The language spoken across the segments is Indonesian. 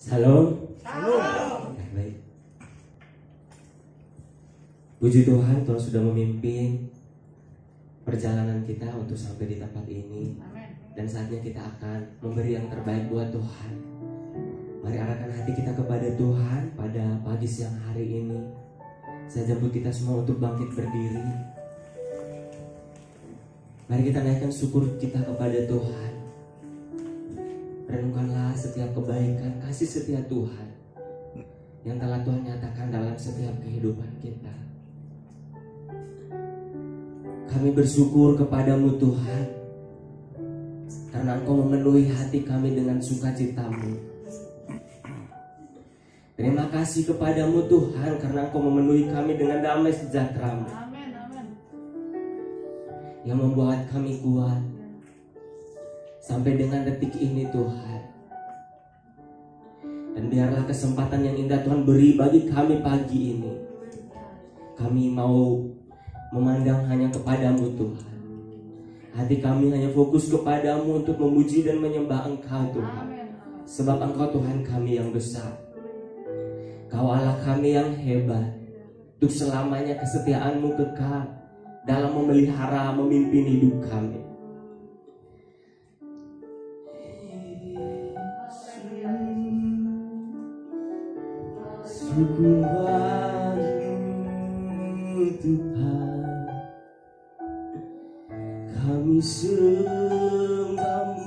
Shalom. Shalom. Baik. Puji Tuhan, Tuhan sudah memimpin perjalanan kita untuk sampai di tempat ini. Amin. Dan saatnya kita akan memberi yang terbaik buat Tuhan. Mari arahkan hati kita kepada Tuhan pada pagi siang hari ini. Saya jemput kita semua untuk bangkit berdiri. Mari kita naikkan syukur kita kepada Tuhan. Renungkanlah setiap kebaikan, kasih setia Tuhan yang telah Tuhan nyatakan dalam setiap kehidupan kita. Kami bersyukur kepadamu Tuhan, karena Engkau memenuhi hati kami dengan sukacitamu. Terima kasih kepadamu Tuhan, karena Engkau memenuhi kami dengan damai sejahtera-Mu. Amin. Amin. Yang membuat kami kuat sampai dengan detik ini Tuhan. Dan biarlah kesempatan yang indah Tuhan beri bagi kami pagi ini. Kami mau memandang hanya kepadamu Tuhan. Hati kami hanya fokus kepadamu untuk memuji dan menyembah Engkau Tuhan. Sebab Engkau Tuhan kami yang besar. Kau Allah kami yang hebat. Untuk selamanya kesetiaan-Mu kekal dalam memelihara, memimpin hidup kami. Syukur bagimu Tuhan, kami sembah-Mu,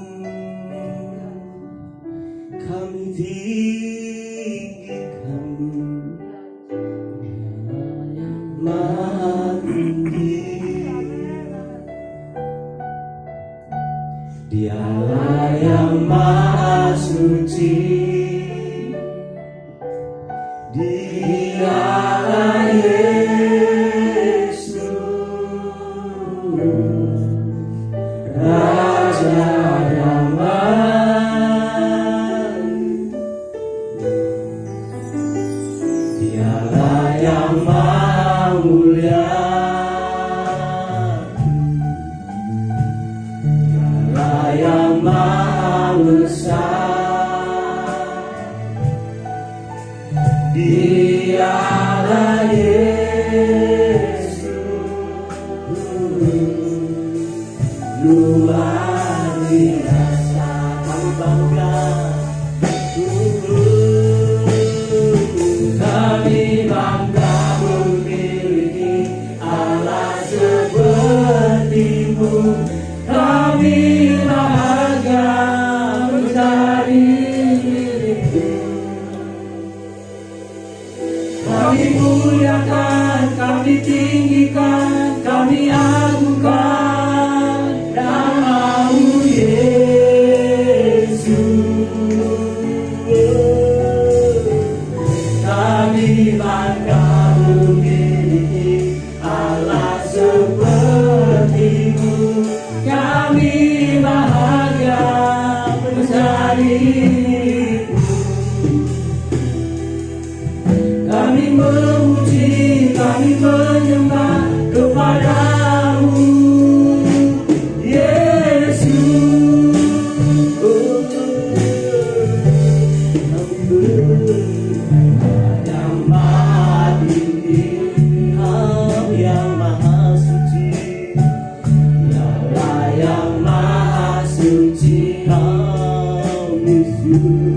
kami tinggikan-Mu, Maha Tinggi. Dialah yang Maha Suci, Dialah Yesus, Raja damai. Dialah yang Maha Mulia, Dialah yang Maha Besar. Dialah Yesus, luar biasa. Kami bangga, kami bangga memiliki Allah seperti-Mu. Kami bahagia mencari milik-Mu. Kami muliakan, kami tinggikan, kami agungkan nama-Mu Yesus. Kami bangga memiliki Allah seperti-Mu. Kami bahagia mencari. Kami memuji, kami menyembah kepada-Mu Yesus. Yang Maha Tinggi, yang Maha Suci, Dialah yang Maha Suci, kami syukur.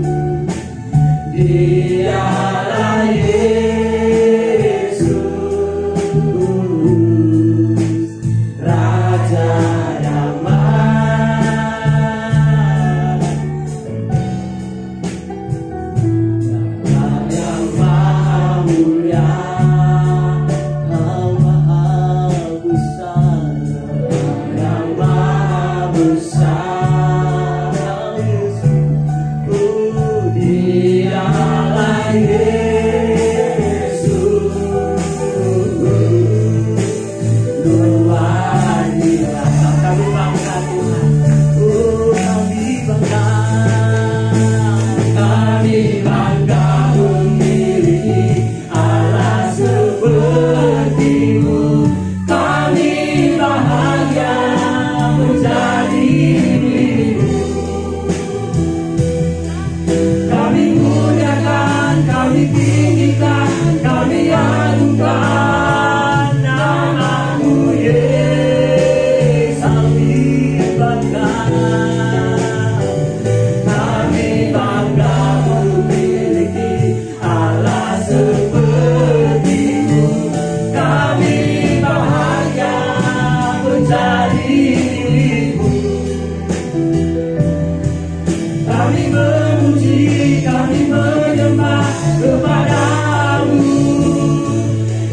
Kami memuji, kami menyembah kepadamu,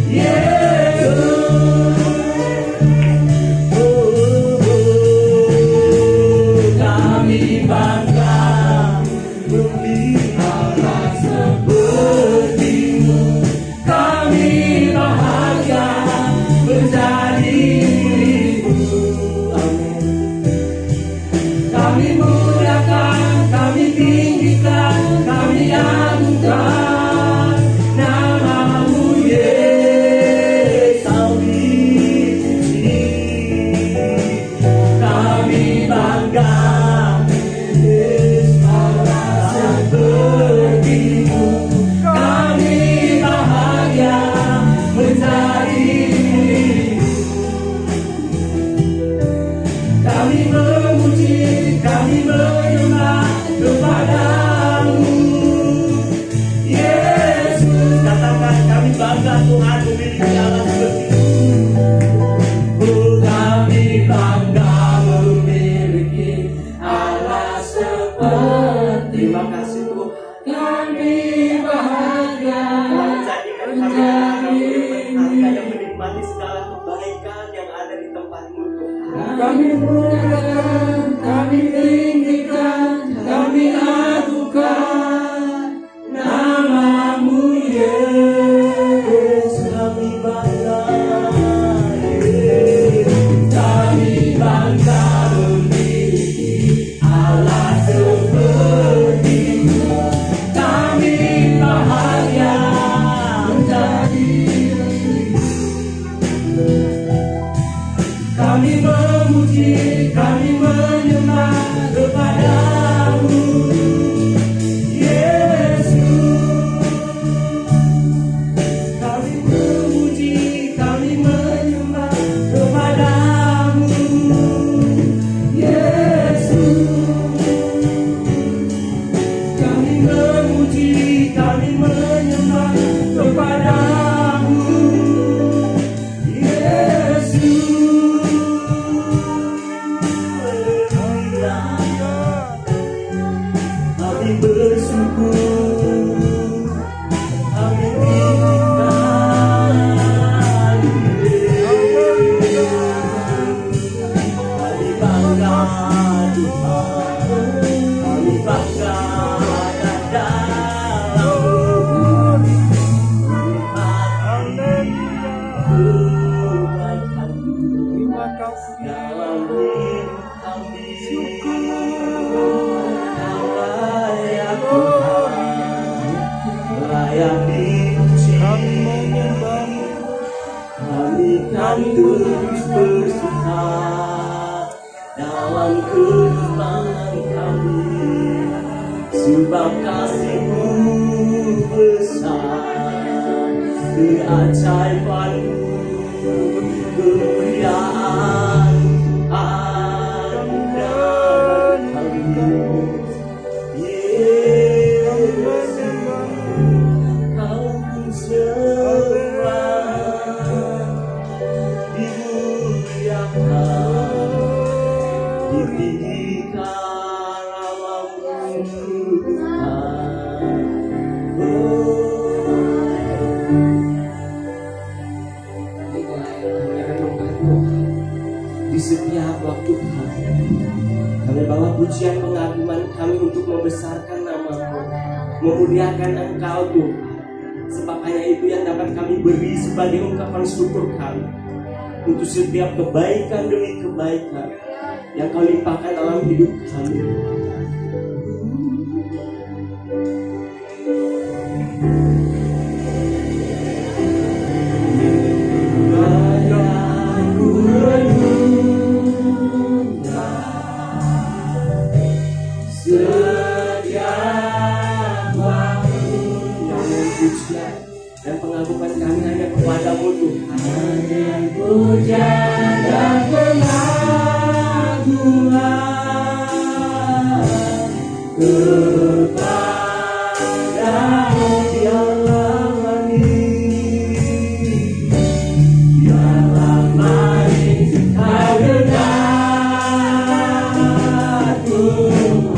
Yesus. Kami bangga memiliki Allah seperti-Mu. Kami bahagia menjadi milik-Mu. Amin. Kami muliakan, kami tinggikan, kami agungkan nama-Mu, Yesus. Kami puji, kami bangga Yesus Allah seperti-Mu. Kami bahagia menjadi milik-Mu. Kami memuji, kami menyembah kepadamu, Yesus. Katakan, kami bangga Tuhan memiliki Allah seperti-Mu. Oh, kami bangga memiliki Allah seperti-Mu. Terima kasih Tuhan. Kami bahagia menjadikan kami berharga yang menikmati segala kebaikan yang ada di tempat-Mu, Tuhan. Kami muliakan, kami tinggikan, kami agungkan nama-Mu, Yesus. Kami bangga, Yesus. Kami bangga memiliki Allah seperti-Mu. Kami bahagia menjadi kami memuji, kami menyembah kepadamu, Yesus. Kami memuji, kami menyembah kepadamu, Yesus. Kami memuji, kami menyembah kepadamu, Yesus. Kami bersyukur, kami tinggikan, kami bangga Tuhan, kami bangga dalam menikmati kebaikan-Mu dalam hidup kami. Layak Tuhan, layak dipuji. Kami kan terus bersuka dalam kehidupan kami, sebab kasih-Mu besar, keajaiban-Mu, kemuliaan Tuhan dalam kami. Yesus, Kau pun sembah, dimuliakan, ditinggikan nama-Mu, Tuhan. Di setiap waktu kami bawa pujian pengagungan kami untuk membesarkan nama-Mu, memuliakan Engkau Tuhan. Sebab hanya itu yang dapat kami beri sebagai ungkapan syukur kami untuk setiap kebaikan demi kebaikan yang Kau limpahkan dalam hidup kami. Dan pengagungan kami hanya kepadamu Tuhan. Puja dan pengagungan kepadamu ya Allah, ya Allah, mari kau dekat Tuhan.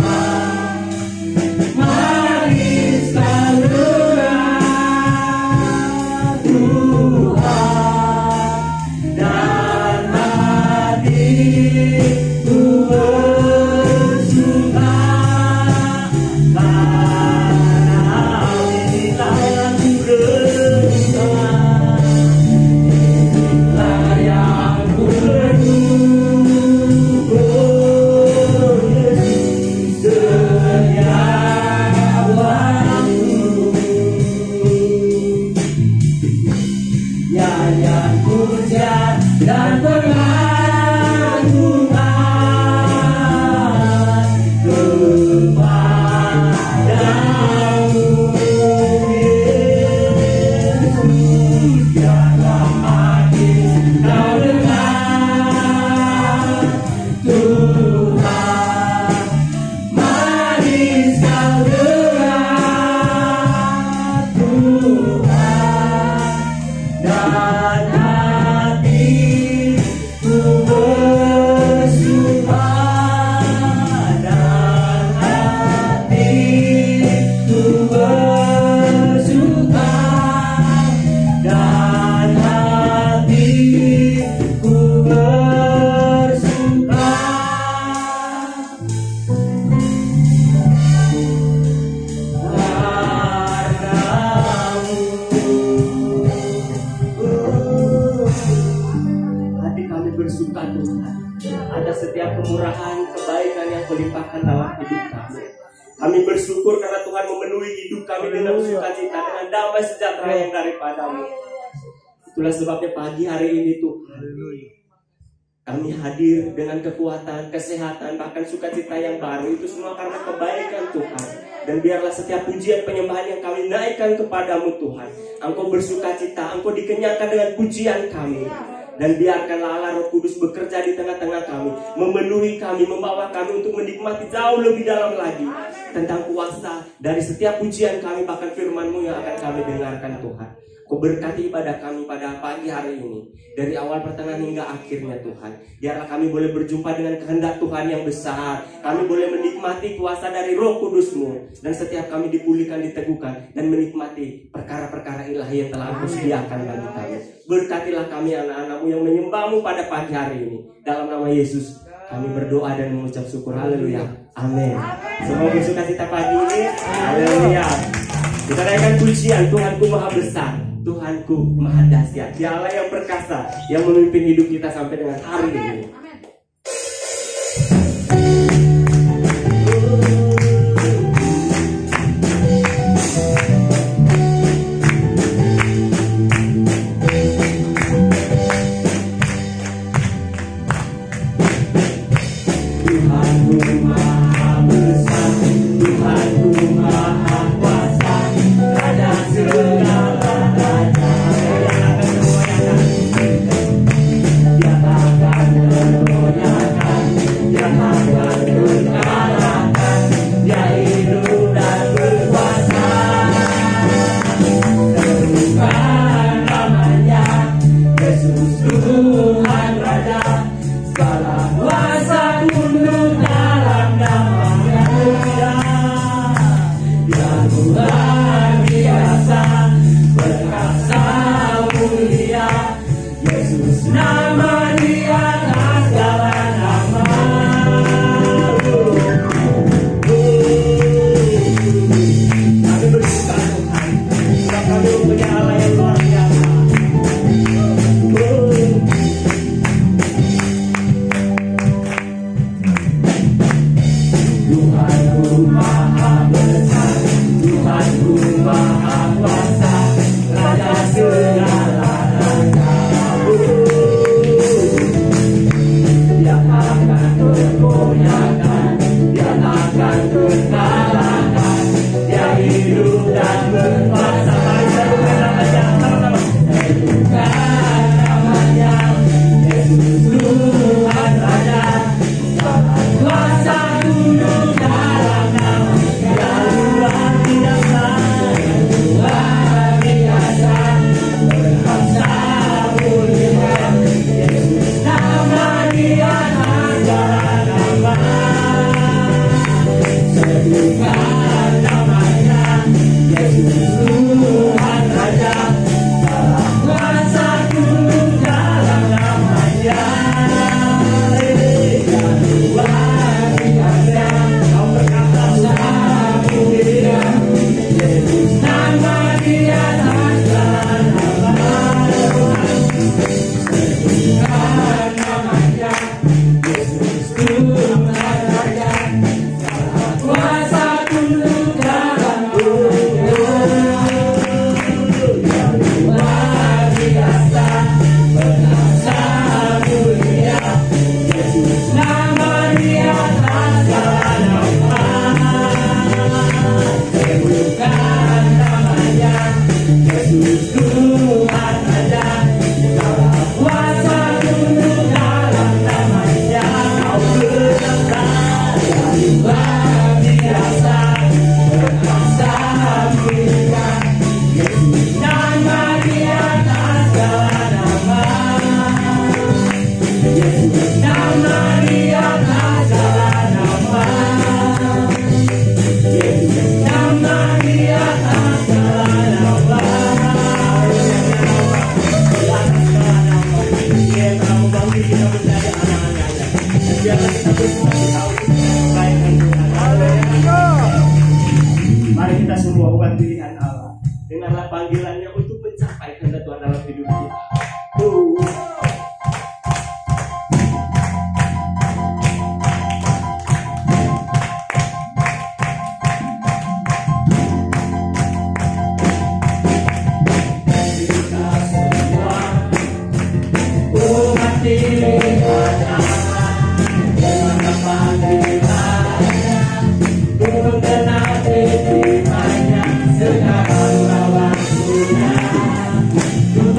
bersuka Tuhan atas setiap kemurahan, kebaikan yang Kau limpahkan dalam hidup kami. Kami bersyukur karena Tuhan memenuhi hidup kami dengan sukacita, dengan damai sejahtera yang daripada-Mu. Itulah sebabnya pagi hari ini Tuhan, kami hadir dengan kekuatan, kesehatan, bahkan sukacita yang baru. Itu semua karena kebaikan Tuhan. Dan biarlah setiap pujian penyembahan yang kami naikkan kepadamu Tuhan, Engkau bersukacita, Engkau dikenyangkan dengan pujian kami. Dan biarkanlah Allah Roh Kudus bekerja di tengah-tengah kami, memenuhi kami, membawa kami untuk menikmati jauh lebih dalam lagi tentang kuasa dari setiap pujian kami, bahkan firman-Mu yang akan kami dengarkan Tuhan. Kau berkati ibadah kami pada pagi hari ini, dari awal pertengahan hingga akhirnya Tuhan. Biarlah kami boleh berjumpa dengan kehendak Tuhan yang besar. Kami boleh menikmati kuasa dari Roh Kudus-Mu. Dan setiap kami dipulihkan, diteguhkan, dan menikmati perkara-perkara ilahi yang telah Engkau sediakan bagi kami. Berkatilah kami anak-anak-Mu yang menyembah-Mu pada pagi hari ini. Dalam nama Yesus kami berdoa dan mengucap syukur. Haleluya. Amin. Semoga bersukacita pagi ini. Haleluya. Kita naikkan pujian, Tuhanku Maha Besar, Tuhanku Maha Dahsyat, Dia Allah yang perkasa, yang memimpin hidup kita sampai dengan hari ini. Tuhanku Maha Besar, Tuhanku Maha Kuasa, Raja segala raja, Dia takkan panggilannya untuk mencapai kehendak Tuhan dalam hidup kita.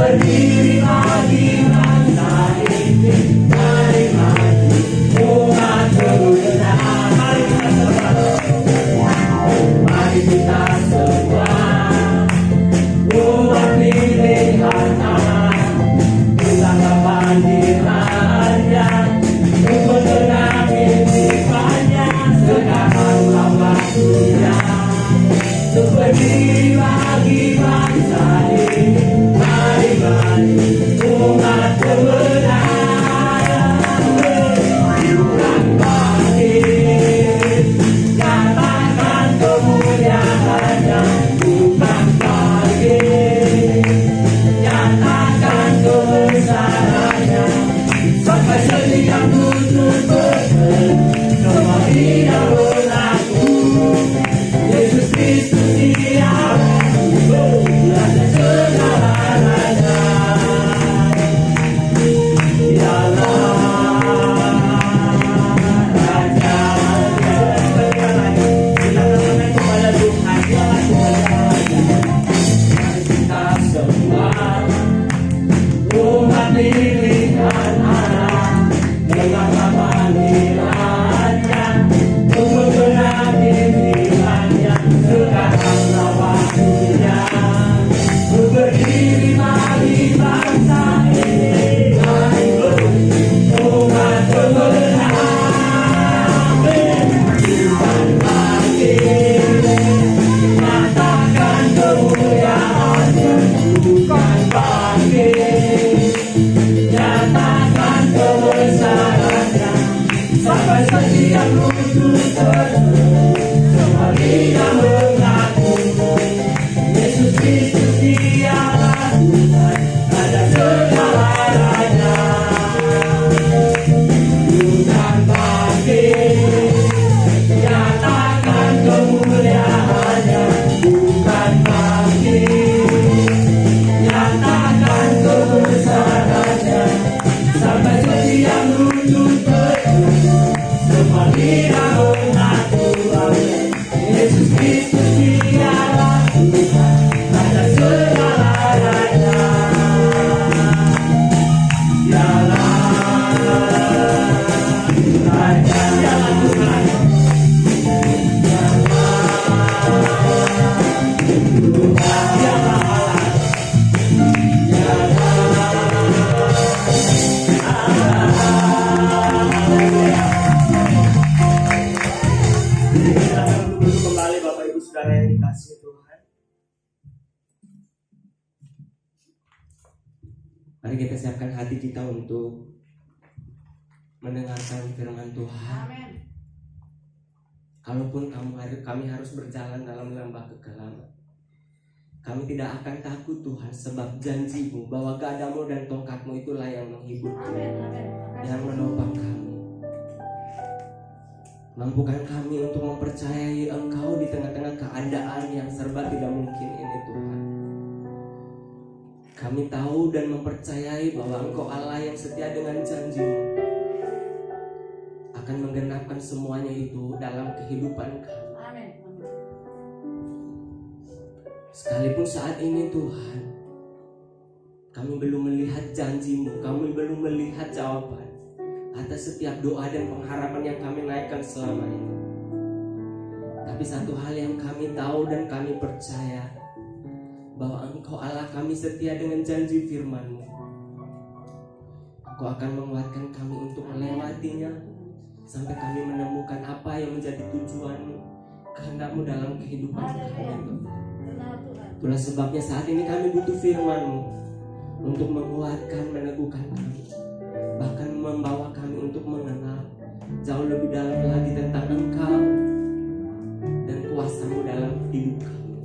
Berdiri lagi bangsa ini, mari maju umat kebenaran. Mari kita semua umat pilihan Allah, kita panggilannya untuk mengenali firman-Nya. Sekaranglah waktunya untuk berdiri lagi bangsa ini. Umat kebenaran bukan bangkit, nyatakan kemuliaannya. Bukan bangkit, nyatakan kebesarannya. Sampai setiap lutut berseru, semua tidak berlaku. Yesus Kristus Dia Raja segala raja. Mari kita siapkan hati kita untuk mendengarkan firman Tuhan. Amin. Kalaupun kami harus berjalan dalam lembah kekelaman, kami tidak akan takut Tuhan, sebab janji-Mu bahwa gadamu dan tongkat-Mu itulah yang menghibur kami, yang menopang kami. Mampukan kami untuk mempercayai Engkau di tengah-tengah keadaan yang serba tidak mungkin ini Tuhan. Kami tahu dan mempercayai bahwa Engkau Allah yang setia dengan janji-Mu akan menggenapkan semuanya itu dalam kehidupan kami. Amin. Sekalipun saat ini Tuhan, kami belum melihat janji-Mu, kami belum melihat jawaban atas setiap doa dan pengharapan yang kami naikkan selama ini. Tapi satu hal yang kami tahu dan kami percaya, bahwa Engkau Allah kami setia dengan janji firman-Mu. Engkau akan menguatkan kami untuk melewatinya sampai kami menemukan apa yang menjadi tujuan-Mu, kehendak-Mu dalam kehidupan kami. Itulah sebabnya saat ini kami butuh firman-Mu untuk menguatkan, meneguhkan kami, bahkan membawa kami untuk mengenal jauh lebih dalam lagi tentang Engkau dan kuasa-Mu dalam hidup kami.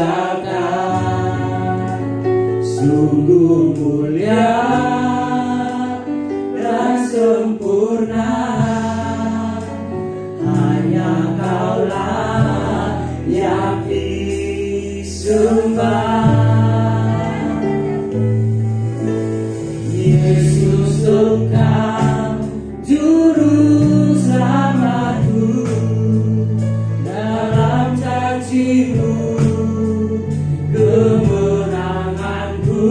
tinggalkan. Sungguh mulia dan sempurna, hanya Kaulah yang disembah. Yesus, Engkau juru selamatku, dalam janji-Mu kemenanganku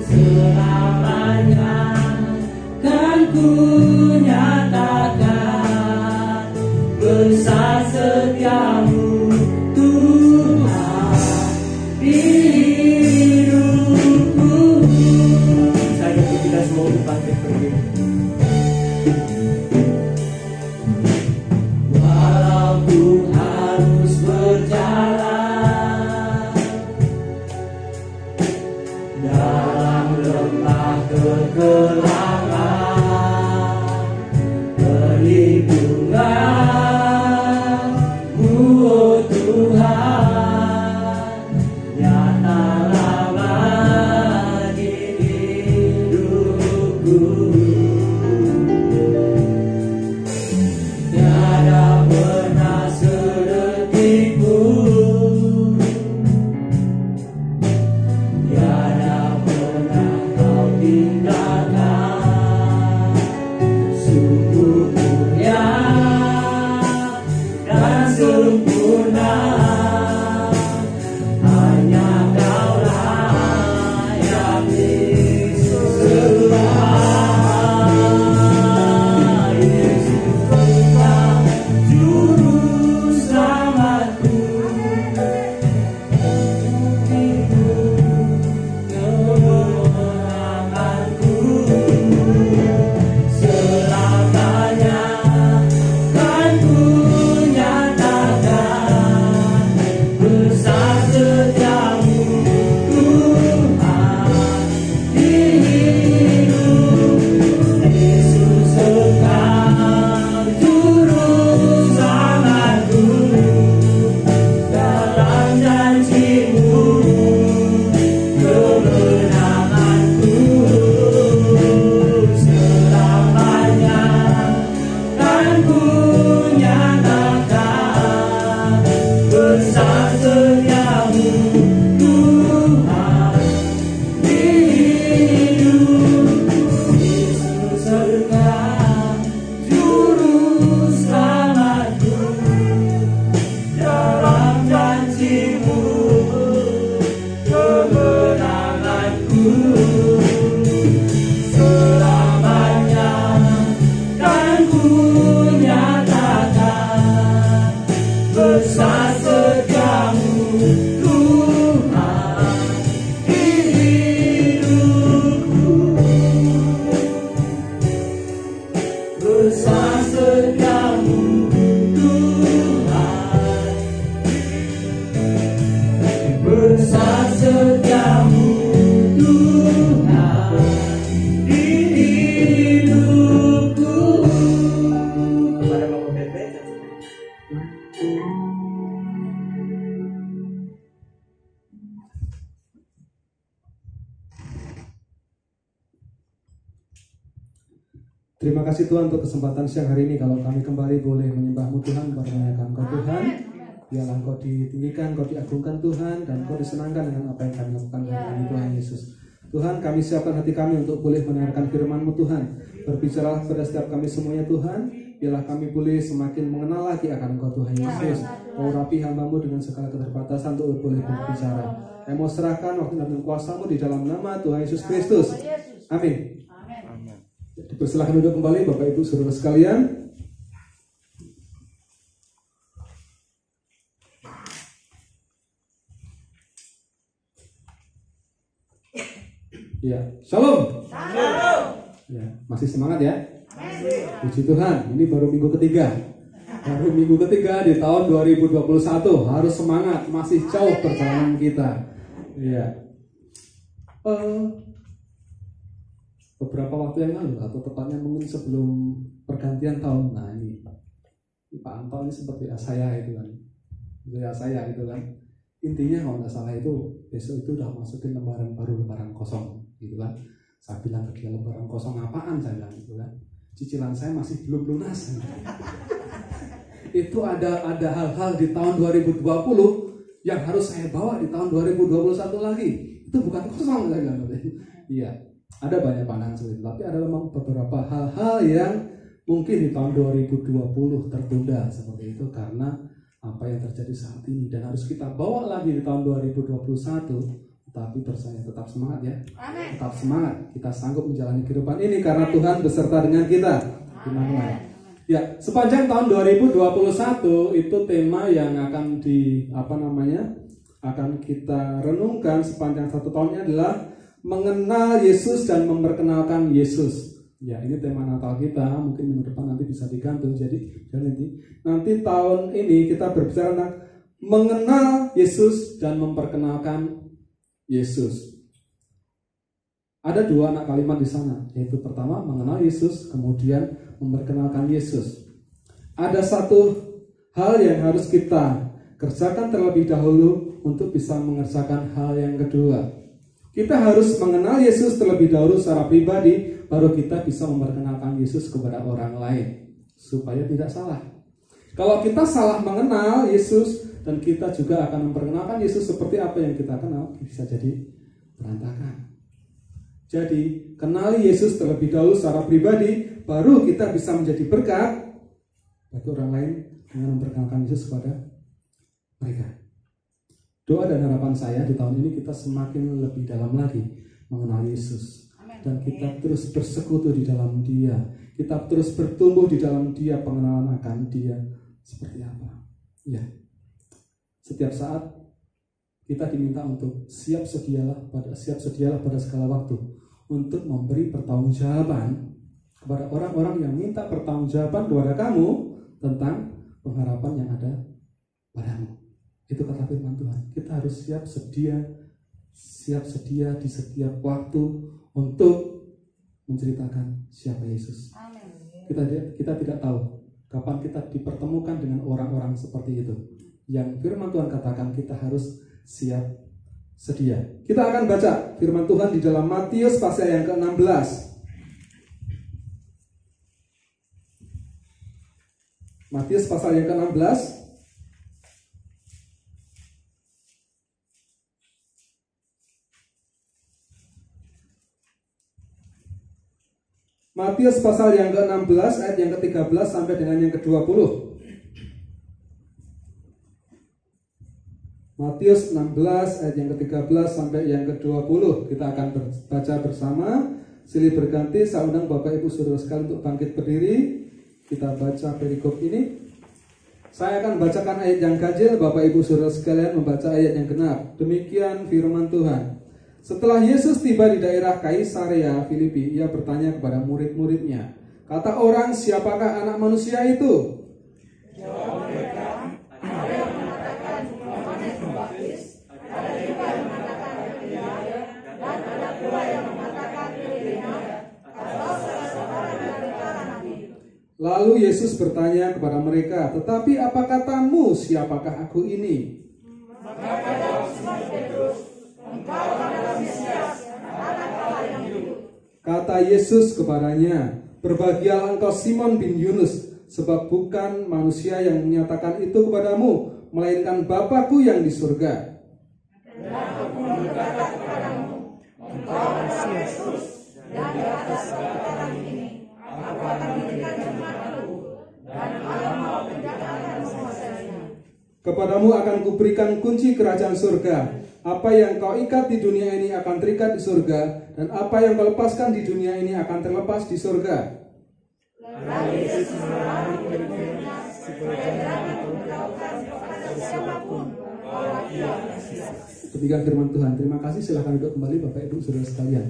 selamanya kan ku nyatakan besar setiamu Tuhan di hidupku. Saya ingin kita semua bangkit berdiri. Walau ku harus berjalan dalam lembah kegelapan, perlindungan-Mu, oh Tuhan, nyatalah bagi hidupku. Tiada pernah sedetik pun, tiada pernah Kau tinggalkan. Sungguh mulia dan sempurna, hanya Kaulah yang disembah. Yesus, Engkau juru selamatku, kemenanganku selamanya kan ku nyatakan besar setiamu Tuhan di hidupku. Yesus, Engkau juru selamatku, dalam janji-Mu kemenanganku selamanya kan ku nyatakan besar setiamu Tuhan di hidupku. Yesus, Engkau juru selamatku, dalam janji-Mu kemenanganku selamanya kan ku nyatakan besar setiamu Tuhan di hidupku. Besar setiamu Tuhan, besar setiamu Tuhan di hidupku. Kepada Bapak Bebek. Terima kasih Tuhan untuk kesempatan siang hari ini. Kalau kami kembali boleh menyembah-Mu Tuhan, memperkenalkan Kau Tuhan. Biarlah Kau ditinggikan, Kau diagungkan Tuhan, dan Kau disenangkan dengan apa yang kami lakukan hari ini Tuhan Yesus. Tuhan, kami siapkan hati kami untuk boleh mendengarkan firman-Mu Tuhan. Berbicaralah kepada setiap kami semuanya Tuhan. Biarlah kami boleh semakin mengenal lagi akan Kau Tuhan Yesus. Kau rapi hamba-Mu dengan segala keterbatasan untuk boleh berbicara. Kami mau serahkan waktu dan kuasa-Mu di dalam nama Tuhan Yesus Kristus. Amin. Dipersilakan duduk kembali Bapak Ibu Saudara sekalian. Ya, shalom. Ya, masih semangat ya? Puji Tuhan, ini baru minggu ketiga. Baru minggu ketiga di tahun 2021. Harus semangat, masih jauh perjalanan kita. Ya. Beberapa waktu yang lalu, atau tepatnya mungkin sebelum pergantian tahun. Nah ini Pak Anto ini seperti saya itu kan. ya saya gitu kan. Intinya kalau nggak salah itu besok itu udah masukin lembaran baru, lembaran kosong gitu kan. Saya bilang ke dia, lembaran kosong apaan, saya bilang gitu kan. Cicilan saya masih belum lunas. Itu ada hal-hal di tahun 2020 yang harus saya bawa di tahun 2021 lagi. Itu bukan kosong, saya bilang. Iya, ada banyak pandangan seperti itu, tapi ada memang beberapa hal-hal yang mungkin di tahun 2020 tertunda seperti itu karena apa yang terjadi saat ini, dan harus kita bawa lagi di tahun 2021. Tapi percaya, tetap semangat ya. Amen. Tetap semangat, kita sanggup menjalani kehidupan ini karena Tuhan beserta dengan kita. Amen. Ya, sepanjang tahun 2021 itu tema yang akan akan kita renungkan sepanjang satu tahunnya adalah mengenal Yesus dan memperkenalkan Yesus. Ya, ini tema Natal kita, mungkin minggu depan nanti bisa digantung. Jadi nanti tahun ini kita berbicara tentang mengenal Yesus dan memperkenalkan Yesus. Ada dua anak kalimat di sana, yaitu pertama mengenal Yesus, kemudian memperkenalkan Yesus. Ada satu hal yang harus kita kerjakan terlebih dahulu untuk bisa mengerjakan hal yang kedua. Kita harus mengenal Yesus terlebih dahulu secara pribadi, baru kita bisa memperkenalkan Yesus kepada orang lain, supaya tidak salah. Kalau kita salah mengenal Yesus, dan kita juga akan memperkenalkan Yesus seperti apa yang kita kenal, bisa jadi berantakan. Jadi, kenali Yesus terlebih dahulu secara pribadi, baru kita bisa menjadi berkat bagi orang lain dengan memperkenalkan Yesus kepada mereka. Doa dan harapan saya di tahun ini kita semakin lebih dalam lagi mengenal Yesus. Dan kita terus bersekutu di dalam Dia. Kita terus bertumbuh di dalam Dia, pengenalan akan Dia seperti apa. Ya. Setiap saat kita diminta untuk siap sedialah pada segala waktu untuk memberi pertanggungjawaban kepada orang-orang yang minta pertanggungjawaban kepada kamu tentang pengharapan yang ada padamu. Itu kata firman Tuhan. Kita harus siap sedia di setiap waktu untuk menceritakan siapa Yesus. Kita tidak tahu kapan kita dipertemukan dengan orang-orang seperti itu. Yang firman Tuhan katakan kita harus siap sedia. Kita akan baca firman Tuhan di dalam Matius pasal yang ke-16. Matius pasal yang ke-16. Matius pasal yang ke-16 ayat yang ke-13 sampai dengan yang ke-20. Matius 16 ayat yang ke-13 sampai yang ke-20. Kita akan baca bersama. Silih berganti, saya undang Bapak Ibu Saudara sekalian untuk bangkit berdiri. Kita baca perikop ini. Saya akan bacakan ayat yang ganjil, Bapak Ibu Saudara sekalian membaca ayat yang genap. Demikian firman Tuhan. Setelah Yesus tiba di daerah Kaisarea Filipi, ia bertanya kepada murid-muridnya, kata orang, siapakah anak manusia itu? Jawab mereka, ada yang mengatakan Yohanes Pembaptis, ada juga yang mengatakan Elia, dan ada pula yang mengatakan Yeremia, atau salah seorang dari para nabi. Lalu Yesus bertanya kepada mereka, tetapi apa katamu, siapakah aku ini? Maka jawab Simon Petrus, engkau adalah Mesias, anak Allah yang hidup. Kata Yesus kepadanya, berbahagialah engkau Simon bin Yunus, sebab bukan manusia yang menyatakan itu kepadamu, melainkan Bapa-Ku yang di surga. Dan aku berkata kepadamu, engkau adalah Kristus, dan di atas sekarang ini, aku akan memberikan jemaatku, dan Allah mau tidak akan menguasainya. Kepadamu akan kuberikan kunci kerajaan surga. Apa yang kau ikat di dunia ini akan terikat di surga, dan apa yang kau lepaskan di dunia ini akan terlepas di surga. Lalu Yesus melarang murid-muridnya supaya jangan memberitahukan kepada siapapun bahwa Ia Mesias. Demikian firman Tuhan. Terima kasih. Silakan duduk kembali Bapak Ibu Saudara sekalian.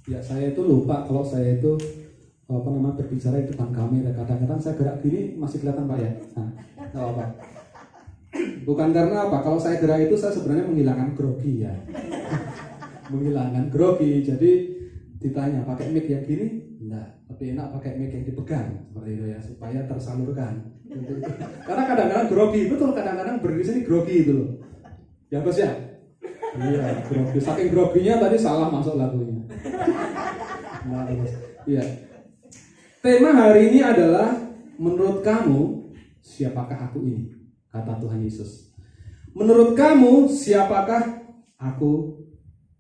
Ya, saya itu lupa kalau saya itu berbicara di depan kamera. Kadang-kadang saya gerak gini masih kelihatan Pak ya. Nah, nggak apa-apa. Bukan karena apa, kalau saya gerak itu saya sebenarnya menghilangkan grogi ya. Menghilangkan grogi. Jadi ditanya pakai mic yang gini? Enggak, lebih enak pakai mic yang dipegang seperti itu ya, supaya tersalurkan. Karena kadang-kadang grogi, betul, kadang-kadang berdiri sini grogi itu loh. Ya Bos ya? Iya, grogi. Saking groginya tadi salah masuk lagunya. Nah, iya. Tema hari ini adalah menurut kamu siapakah aku ini? Kata Tuhan Yesus. Menurut kamu siapakah aku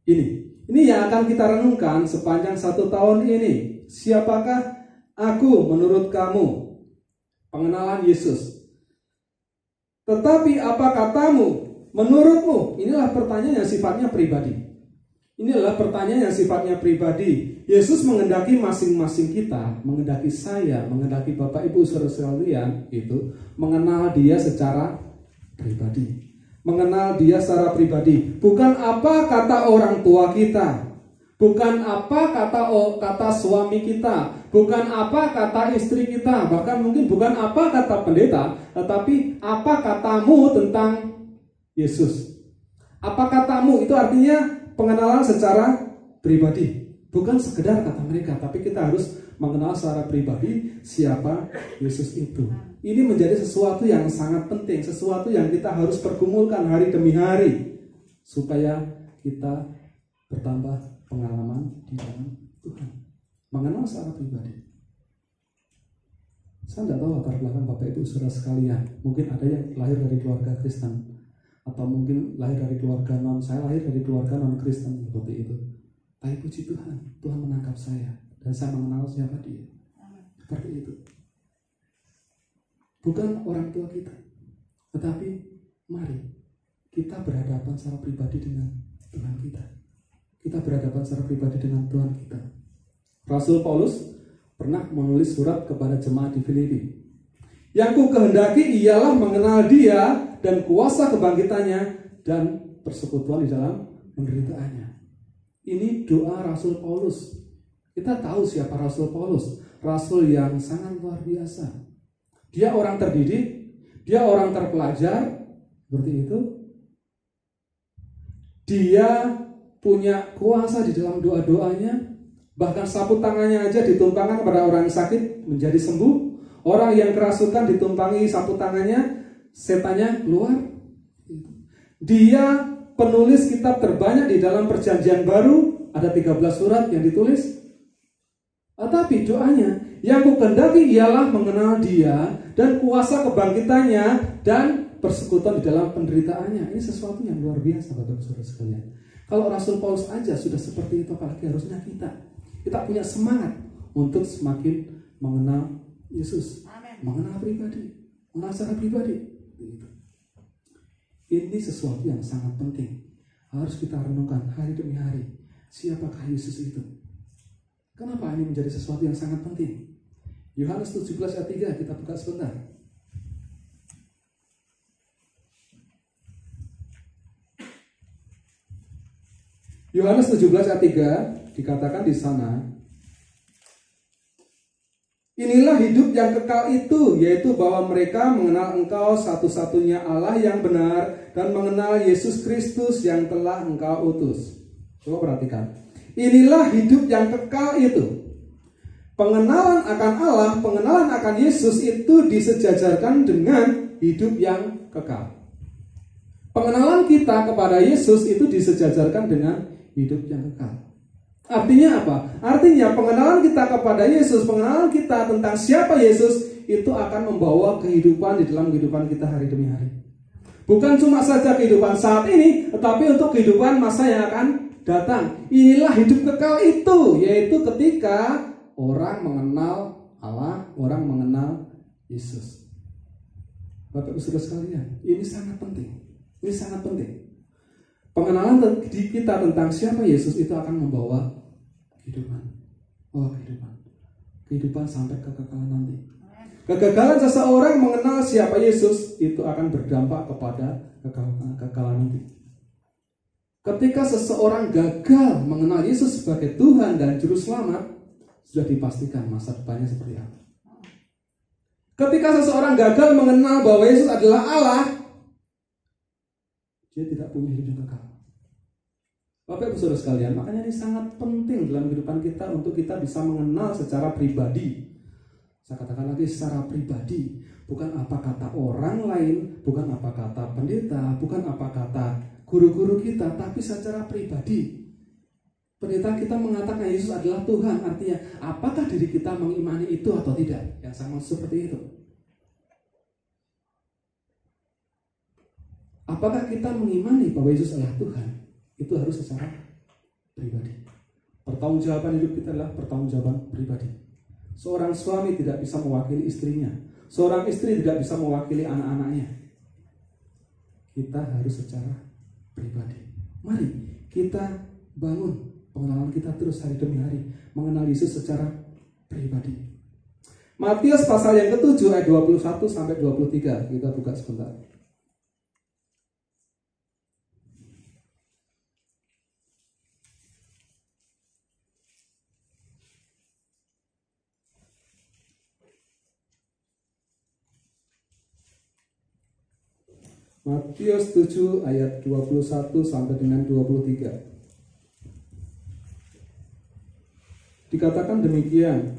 ini? Ini yang akan kita renungkan sepanjang 1 tahun ini. Siapakah aku menurut kamu? Pengenalan Yesus. Tetapi apa katamu? Menurutmu? Inilah pertanyaan yang sifatnya pribadi. Ini adalah pertanyaan yang sifatnya pribadi. Yesus menghendaki masing-masing kita, menghendaki saya, menghendaki Bapak Ibu saudara sekalian itu mengenal Dia secara pribadi. Mengenal Dia secara pribadi. Bukan apa kata orang tua kita, bukan apa kata suami kita, bukan apa kata istri kita, bahkan mungkin bukan apa kata pendeta, tetapi apa katamu tentang Yesus. Apa katamu itu artinya pengenalan secara pribadi. Bukan sekedar kata mereka, tapi kita harus mengenal secara pribadi siapa Yesus itu. Ini menjadi sesuatu yang sangat penting, sesuatu yang kita harus pergumulkan hari demi hari supaya kita bertambah pengalaman di dalam Tuhan. Mengenal secara pribadi. Saya tidak tahu latar belakang Bapak Ibu saudara sekalian. Mungkin ada yang lahir dari keluarga Kristen, atau mungkin lahir dari keluarga non. Saya lahir dari keluarga non Kristen seperti itu. Tapi puji Tuhan, Tuhan menangkap saya dan saya mengenal siapa Dia. Seperti itu. Bukan orang tua kita, tetapi mari kita berhadapan secara pribadi dengan Tuhan kita. Kita berhadapan secara pribadi dengan Tuhan kita. Rasul Paulus pernah menulis surat kepada jemaat di Filipi. Yang ku kehendaki ialah mengenal Dia dan kuasa kebangkitannya dan persekutuan di dalam penderitaannya. Ini doa Rasul Paulus. Kita tahu siapa Rasul Paulus. Rasul yang sangat luar biasa. Dia orang terdidik, dia orang terpelajar, seperti itu. Dia punya kuasa di dalam doa-doanya. Bahkan sapu tangannya aja ditumpangkan kepada orang yang sakit menjadi sembuh. Orang yang kerasukan ditumpangi sapu tangannya, setannya keluar. Dia penulis kitab terbanyak di dalam Perjanjian Baru, ada 13 surat yang ditulis. Tetapi doanya, yang kukehendaki ialah mengenal Dia dan kuasa kebangkitannya dan persekutuan di dalam penderitaannya. Ini sesuatu yang luar biasa Bapak Saudara sekalian. Kalau Rasul Paulus aja sudah seperti itu, apalagi harusnya kita. Kita punya semangat untuk semakin mengenal Yesus. Amen. Mengenal pribadi, mengenal secara pribadi. Ini sesuatu yang sangat penting. Harus kita renungkan hari demi hari. Siapakah Yesus itu? Kenapa ini menjadi sesuatu yang sangat penting? Yohanes 17 ayat 3, kita buka sebentar. Yohanes 17 ayat 3 dikatakan di sana, inilah hidup yang kekal itu, yaitu bahwa mereka mengenal Engkau satu-satunya Allah yang benar dan mengenal Yesus Kristus yang telah Engkau utus. Coba perhatikan. Inilah hidup yang kekal itu. Pengenalan akan Allah, pengenalan akan Yesus itu disejajarkan dengan hidup yang kekal. Pengenalan kita kepada Yesus itu disejajarkan dengan hidup yang kekal. Artinya apa? Artinya pengenalan kita kepada Yesus, pengenalan kita tentang siapa Yesus itu akan membawa kehidupan di dalam kehidupan kita hari demi hari. Bukan cuma saja kehidupan saat ini, tetapi untuk kehidupan masa yang akan datang. Inilah hidup kekal itu, yaitu ketika orang mengenal Allah, orang mengenal Yesus. Bapak Ibu Saudara sekalian, ini sangat penting. Ini sangat penting. Pengenalan kita tentang siapa Yesus itu akan membawa kehidupan. Kehidupan sampai kekekalan nanti. Kegagalan seseorang mengenal siapa Yesus itu akan berdampak kepada kekekalan nanti. Ketika seseorang gagal mengenal Yesus sebagai Tuhan dan Juru Selamat, sudah dipastikan masa depannya seperti apa. Ketika seseorang gagal mengenal bahwa Yesus adalah Allah, dia tidak punya hidup yang kekal. Bapak Ibu Saudara sekalian, makanya ini sangat penting dalam kehidupan kita untuk kita bisa mengenal secara pribadi. Saya katakan lagi secara pribadi, bukan apa kata orang lain, bukan apa kata pendeta, bukan apa kata guru-guru kita, tapi secara pribadi. Pendeta kita mengatakan Yesus adalah Tuhan, artinya apakah diri kita mengimani itu atau tidak? Yang sama seperti itu. Apakah kita mengimani bahwa Yesus adalah Tuhan? Itu harus secara pribadi. Pertanggungjawaban hidup kita adalah pertanggungjawaban pribadi. Seorang suami tidak bisa mewakili istrinya. Seorang istri tidak bisa mewakili anak-anaknya. Kita harus secara pribadi. Mari kita bangun pengenalan kita terus hari demi hari. Mengenal Yesus secara pribadi. Matius pasal yang ke-7 ayat 21 sampai 23. Kita buka sebentar. Matius 7 ayat 21 sampai dengan 23. Dikatakan demikian,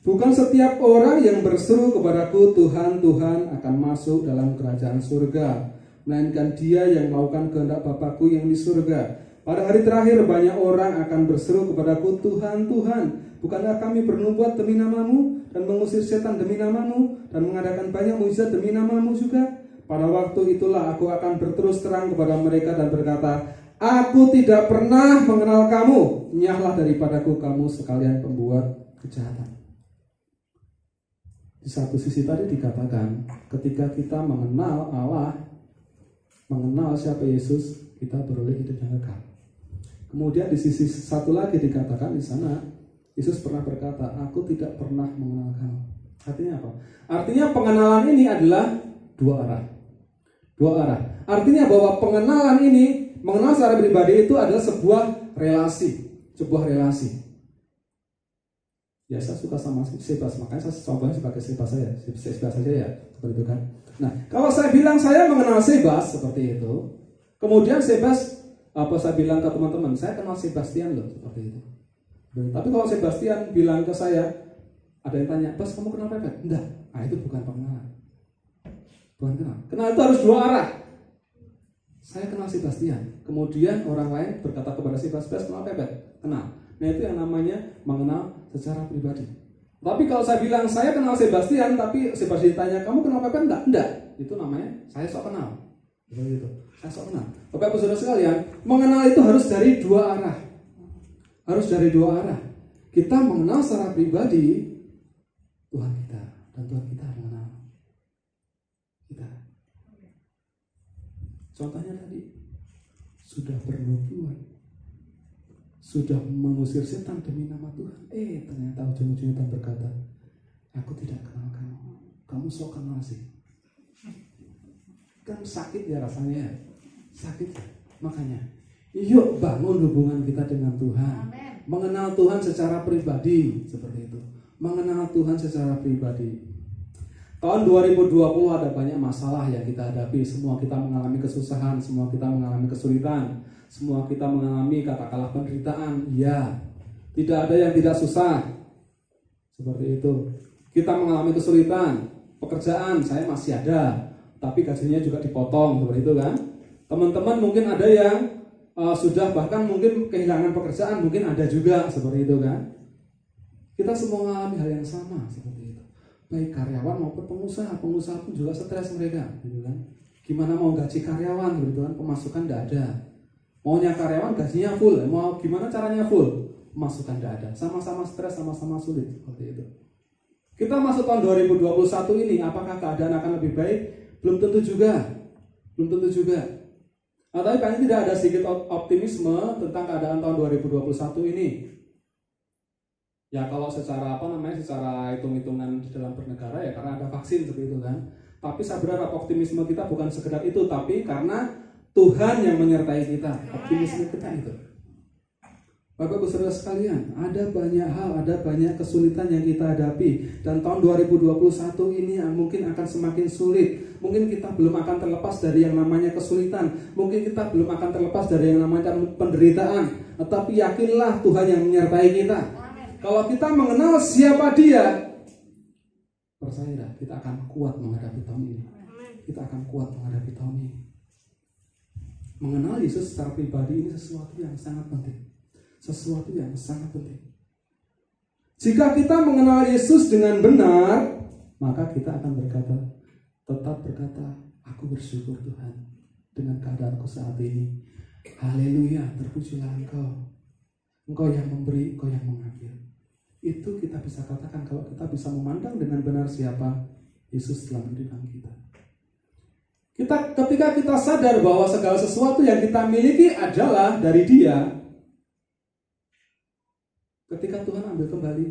bukan setiap orang yang berseru kepadaku Tuhan, Tuhan akan masuk dalam kerajaan surga, melainkan dia yang melakukan kehendak Bapakku yang di surga. Pada hari terakhir banyak orang akan berseru kepadaku Tuhan, Tuhan, bukankah kami bernubuat demi namamu dan mengusir setan demi namamu dan mengadakan banyak mukjizat demi namamu juga? Pada waktu itulah aku akan berterus terang kepada mereka dan berkata, aku tidak pernah mengenal kamu, nyahlah daripadaku kamu sekalian pembuat kejahatan. Di satu sisi tadi dikatakan, ketika kita mengenal Allah, mengenal siapa Yesus, kita beroleh hidup yang kekal. Kemudian di sisi satu lagi dikatakan di sana, Yesus pernah berkata, aku tidak pernah mengenal kamu. Artinya apa? Artinya pengenalan ini adalah dua arah. Dua arah. Artinya bahwa pengenalan ini, mengenal secara pribadi itu adalah sebuah relasi. Sebuah relasi. Ya, saya suka sama Sebas, makanya saya coba sebagai Sebas saya. Sebas saja ya, seperti itu kan. Nah, kalau saya bilang saya mengenal Sebas seperti itu, kemudian Sebas, saya bilang ke teman-teman, saya kenal Sebastian loh, seperti itu. Tapi kalau Sebastian bilang ke saya, ada yang tanya, Bas kamu kenal Pepet? Enggak, nah itu bukan pengenalan. Bukan kenal. Kenal itu harus dua arah. Saya kenal Sebastian, kemudian orang lain berkata kepada Sebastian, kenal Pepet? Kenal. Nah itu yang namanya mengenal secara pribadi. Tapi kalau saya bilang saya kenal Sebastian, tapi Sebastian tanya, kamu kenal Pepet? Enggak. Itu namanya saya sok kenal. Begitu. Saya sok kenal. Bapak Ibu Saudara sekalian, mengenal itu harus dari dua arah. Harus dari dua arah. Kita mengenal secara pribadi Tuhan kita, dan Tuhan kita mengenal kita. Contohnya tadi, sudah bernubuat, sudah mengusir setan demi nama Tuhan. Ternyata ujung-ujungnya Tuhan berkata, aku tidak kenal kamu. Kamu sok kenal sih. Kan sakit ya rasanya. Sakit ya. Makanya, yuk bangun hubungan kita dengan Tuhan. Amen. Mengenal Tuhan secara pribadi. Seperti itu. Mengenal Tuhan secara pribadi. Tahun 2020 ada banyak masalah yang kita hadapi. Semua kita mengalami kesusahan. Semua kita mengalami kesulitan. Semua kita mengalami katakanlah penderitaan. Ya, tidak ada yang tidak susah. Seperti itu. Kita mengalami kesulitan. Pekerjaan saya masih ada, tapi gajinya juga dipotong. Seperti itu kan. Teman-teman mungkin ada yang sudah bahkan mungkin kehilangan pekerjaan. Mungkin ada juga. Seperti itu kan. Kita semua mengalami hal yang sama. Seperti itu. Baik karyawan maupun pengusaha. Pengusaha pun juga stres mereka. Gitu kan. Gimana mau gaji karyawan. Gitu kan. Pemasukan tidak ada. Maunya karyawan gajinya full, mau gimana caranya full? Pemasukan tidak ada, sama-sama stres, sama-sama sulit, seperti itu. Kita masuk tahun 2021 ini, apakah keadaan akan lebih baik? Belum tentu juga, belum tentu juga. Nah, tapi paling tidak ada sedikit optimisme tentang keadaan tahun 2021 ini. Ya kalau secara secara hitung-hitungan di dalam bernegara ya karena ada vaksin seperti itu kan. Tapi saya berharap optimisme kita bukan sekedar itu, tapi karena Tuhan yang menyertai kita, optimisme kita itu. Bapak Ibu Saudara sekalian, ada banyak hal, ada banyak kesulitan yang kita hadapi. Dan tahun 2021 ini mungkin akan semakin sulit. Mungkin kita belum akan terlepas dari yang namanya kesulitan. Mungkin kita belum akan terlepas dari yang namanya penderitaan. Tetapi yakinlah Tuhan yang menyertai kita. Kalau kita mengenal siapa Dia, percayalah kita akan kuat menghadapi tahun ini. Kita akan kuat menghadapi tahun ini. Mengenal Yesus secara pribadi ini sesuatu yang sangat penting. Sesuatu yang sangat penting. Jika kita mengenal Yesus dengan benar, maka kita akan tetap berkata, aku bersyukur Tuhan dengan keadaanku saat ini. Haleluya, terpujilah Engkau. Engkau yang memberi, Engkau yang mengambil. Itu kita bisa katakan kalau kita bisa memandang dengan benar siapa Yesus dalam kehidupan kita. Ketika kita sadar bahwa segala sesuatu yang kita miliki adalah dari Dia, ketika Tuhan ambil kembali,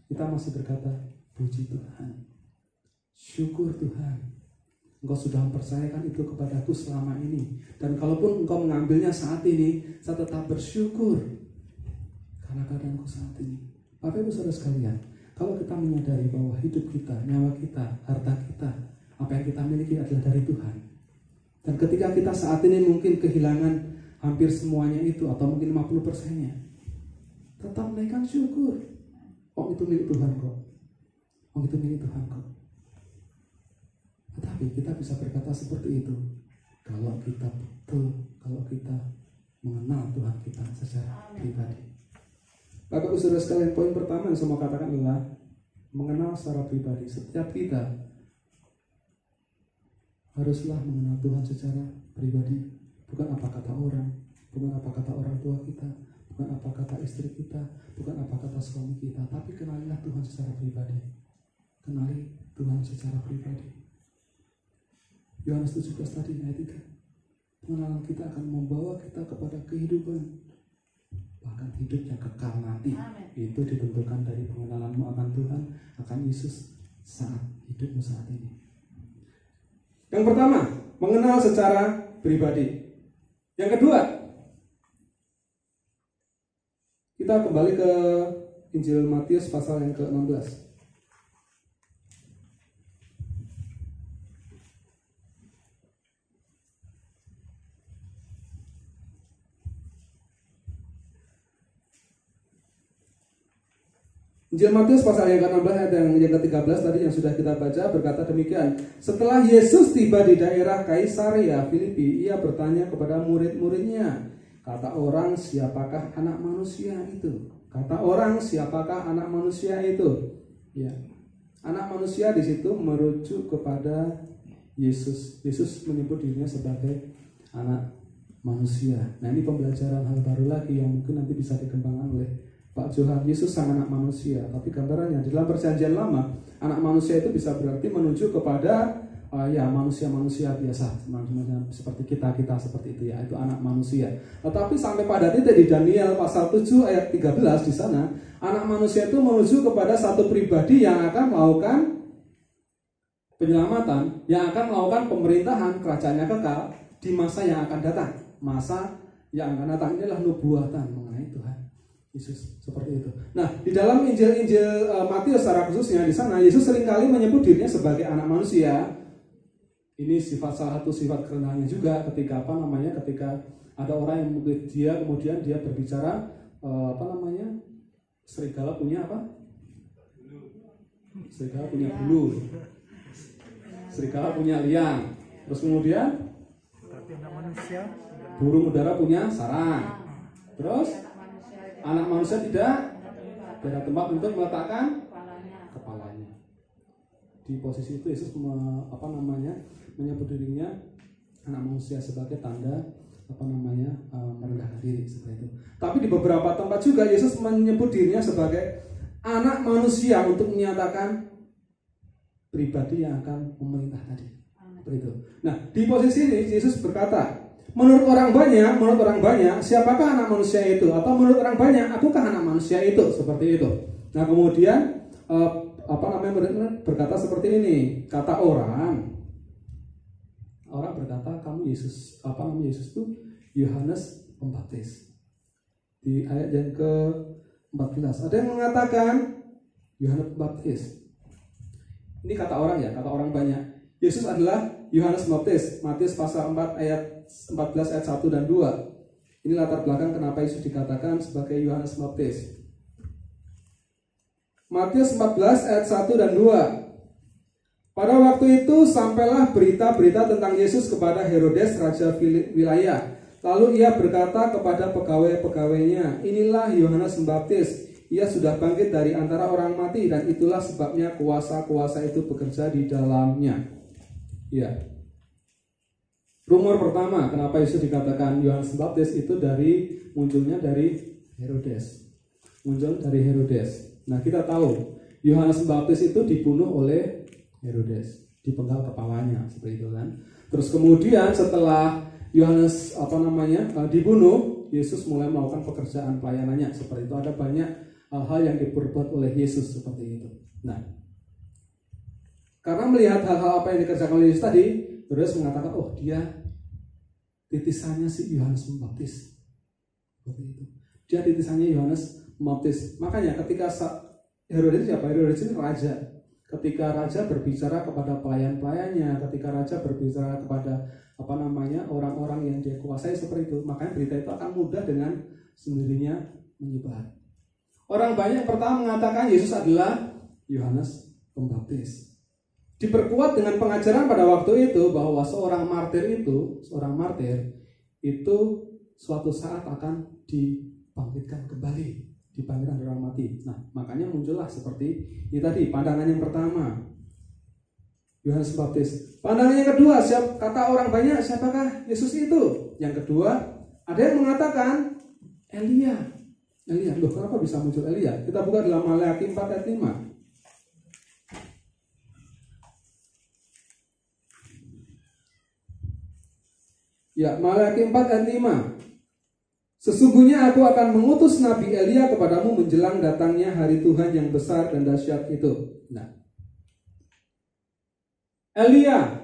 kita masih berkata, puji Tuhan, syukur Tuhan, Engkau sudah mempercayakan itu kepadaku selama ini. Dan kalaupun Engkau mengambilnya saat ini, saya tetap bersyukur karena keadaanku saat ini. Bapak Ibu Saudara sekalian, kalau kita menyadari bahwa hidup kita, nyawa kita, harta kita, apa yang kita miliki adalah dari Tuhan. Dan ketika kita saat ini mungkin kehilangan hampir semuanya itu, atau mungkin 50%-nya, tetap menaikkan syukur. Oh, itu milik Tuhan kok. Oh, itu milik Tuhan kok. Tetapi kita bisa berkata seperti itu kalau kita mengenal Tuhan kita secara pribadi. Bapak Ibu Saudara sekalian, poin pertama yang saya mau katakan adalah mengenal secara pribadi. Setiap kita haruslah mengenal Tuhan secara pribadi. Bukan apa kata orang, bukan apa kata orang tua kita, bukan apa kata istri kita, bukan apa kata suami kita, tapi kenalilah Tuhan secara pribadi. Kenali Tuhan secara pribadi. Yohanes 17 tadi ayat 3. Pengenalan kita akan membawa kita kepada kehidupan, bahkan hidup yang kekal nanti. Amen. Itu ditentukan dari pengenalanmu akan Tuhan, akan Yesus saat hidupmu saat ini. Yang pertama, mengenal secara pribadi. Yang kedua, kita kembali ke Injil Matius pasal yang ke-16. Injil Matius pasal yang ke-16 ayat yang ke-13 tadi yang sudah kita baca berkata demikian. Setelah Yesus tiba di daerah Kaisarea Filipi, ia bertanya kepada murid-muridnya, kata orang, siapakah anak manusia itu? Kata orang, siapakah anak manusia itu? Ya. Anak manusia di situ merujuk kepada Yesus. Yesus menyebut dirinya sebagai anak manusia. Nah, ini pembelajaran hal baru lagi yang mungkin nanti bisa dikembangkan oleh Pak Johan. Yesus sang anak manusia, tapi gambarannya di dalam perjanjian lama, anak manusia itu bisa berarti menuju kepada manusia-manusia biasa, seperti kita seperti itu ya, itu anak manusia. Tetapi sampai pada titik di Daniel pasal 7 ayat 13 di sana, anak manusia itu menuju kepada satu pribadi yang akan melakukan penyelamatan, yang akan melakukan pemerintahan kerajaannya kekal di masa yang akan datang. Masa yang akan datang inilah nubuatan mengenai Tuhan Yesus, seperti itu. Nah, di dalam Injil Matius secara khususnya di sana Yesus seringkali menyebut dirinya sebagai anak manusia. Ini salah satu sifat kerendahannya juga ketika ketika ada orang yang mengikuti dia, kemudian dia berbicara serigala punya apa? Serigala punya bulu. Serigala punya liang. Terus kemudian burung udara punya sarang. Terus anak manusia tidak ada tempat untuk meletakkan kepalanya. Di posisi itu Yesus menyebut dirinya anak manusia sebagai tanda merendahkan diri seperti itu. Tapi di beberapa tempat juga Yesus menyebut dirinya sebagai anak manusia untuk menyatakan pribadi yang akan memerintah tadi. Seperti itu. Nah, di posisi ini Yesus berkata, menurut orang banyak, siapakah anak manusia itu? Atau menurut orang banyak, akukah anak manusia itu? Seperti itu. Nah, kemudian berkata seperti ini, kata orang berkata kamu Yesus, Yesus itu Yohanes Pembaptis. Di ayat yang ke-14 ada yang mengatakan Yohanes Pembaptis. Ini kata orang ya, kata orang banyak. Yesus adalah Yohanes Pembaptis. Matius pasal 4 ayat 14 ayat 1 dan 2. Ini latar belakang kenapa Yesus dikatakan sebagai Yohanes Pembaptis. Matius 14 ayat 1 dan 2. Pada waktu itu sampailah berita-berita tentang Yesus kepada Herodes raja wilayah. Lalu ia berkata kepada pegawai-pegawainya, inilah Yohanes Pembaptis. Ia sudah bangkit dari antara orang mati dan itulah sebabnya kuasa-kuasa itu bekerja di dalamnya. Ya. Rumor pertama kenapa Yesus dikatakan Yohanes Pembaptis itu munculnya dari Herodes. Muncul dari Herodes. Nah, kita tahu Yohanes Pembaptis itu dibunuh oleh Herodes, dipenggal kepalanya seperti itu kan. Terus kemudian setelah Yohanes dibunuh, Yesus mulai melakukan pekerjaan pelayanannya seperti itu. Ada banyak hal-hal yang diperbuat oleh Yesus seperti itu. Nah, karena melihat hal-hal apa yang dikerjakan oleh Yesus tadi, Herodes mengatakan, oh dia titisannya si Yohanes Pembaptis. Seperti itu. Dia titisannya Yohanes Pembaptis. Makanya ketika Herodes siapa? Herodes ini raja. Ketika raja berbicara kepada pelayan-pelayannya, ketika raja berbicara kepada orang-orang yang dia kuasai seperti itu, makanya berita itu akan mudah dengan sendirinya menyebar. Orang banyak pertama mengatakan Yesus adalah Yohanes Pembaptis. Diperkuat dengan pengajaran pada waktu itu bahwa seorang martir itu suatu saat akan dibangkitkan kembali. Dibangkitkan dari orang mati. Nah, makanya muncullah seperti ini tadi, pandangan yang pertama Yohanes Pembaptis. Pandangan yang kedua, kata orang banyak, siapakah Yesus itu? Yang kedua, ada yang mengatakan Elia. Loh, kenapa bisa muncul Elia? Kita buka dalam Maleakhi 4 ayat 5. Ya, Maleakhi 4 ayat 5. Sesungguhnya aku akan mengutus Nabi Elia kepadamu menjelang datangnya hari Tuhan yang besar dan dahsyat itu. Nah, Elia,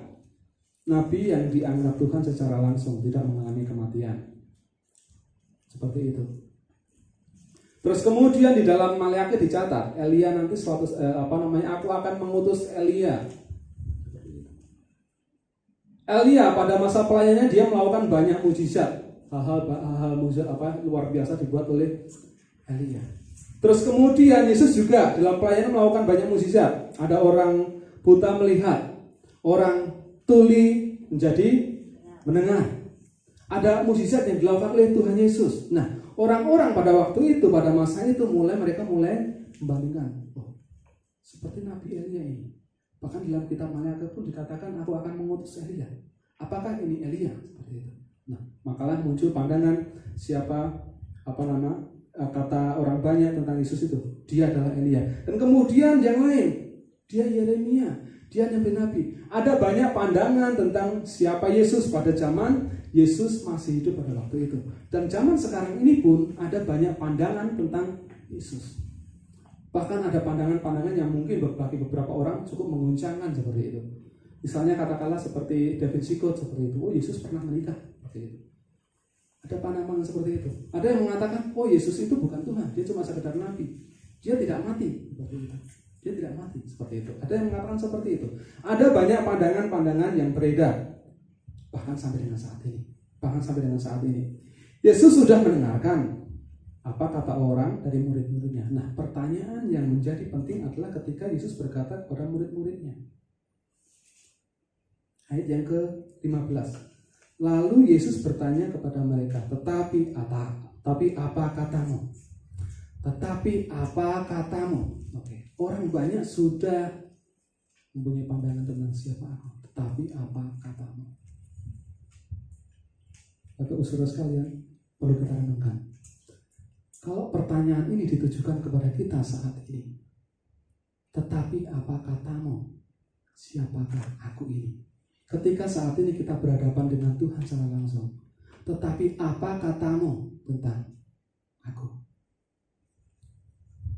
Nabi yang dianggap Tuhan secara langsung, tidak mengalami kematian. Seperti itu. Terus kemudian di dalam Maleakhi dicatat, Elia nanti aku akan mengutus Elia. Elia pada masa pelayanannya dia melakukan banyak mujizat. Hal-hal mujizat luar biasa dibuat oleh Elia. Terus kemudian Yesus juga dalam pelayanan melakukan banyak mujizat. Ada orang buta melihat, orang tuli menjadi mendengar. Ada mujizat yang dilakukan oleh Tuhan Yesus. Nah, orang-orang pada waktu itu, pada masa itu mereka mulai membandingkan. Oh, seperti Nabi Elia ini. Bahkan dalam kitab Maleakhi pun dikatakan aku akan mengutus Elia. Apakah ini Elia? Seperti itu. Nah, makalah muncul pandangan kata orang banyak tentang Yesus itu. Dia adalah Elia. Dan kemudian yang lain, dia Yeremia, dia nabi-nabi. Ada banyak pandangan tentang siapa Yesus pada zaman Yesus masih hidup pada waktu itu. Dan zaman sekarang ini pun ada banyak pandangan tentang Yesus. Bahkan ada pandangan-pandangan yang mungkin bagi beberapa orang cukup menguncangkan seperti itu. Misalnya katakanlah seperti David Sikot seperti itu. Oh, Yesus pernah menikah. Itu. Ada pandangan seperti itu. Ada yang mengatakan, oh Yesus itu bukan Tuhan, dia cuma sekedar nabi, dia tidak mati seperti itu. Dia tidak mati seperti itu. Ada yang mengatakan seperti itu. Ada banyak pandangan-pandangan yang beredar, bahkan sampai dengan saat ini. Yesus sudah mendengarkan apa kata orang dari murid-muridnya. Nah, pertanyaan yang menjadi penting adalah ketika Yesus berkata kepada murid-muridnya. Ayat yang ke-15. Lalu Yesus bertanya kepada mereka, tetapi apa katamu? Tetapi apa katamu? Oke. Orang banyak sudah mempunyai pandangan tentang siapa aku. Tetapi apa katamu? Bapak saudara sekalian, perlu kita renungkan. Kalau pertanyaan ini ditujukan kepada kita saat ini, tetapi apa katamu? Siapakah aku ini? Ketika saat ini kita berhadapan dengan Tuhan secara langsung, tetapi apa katamu tentang aku?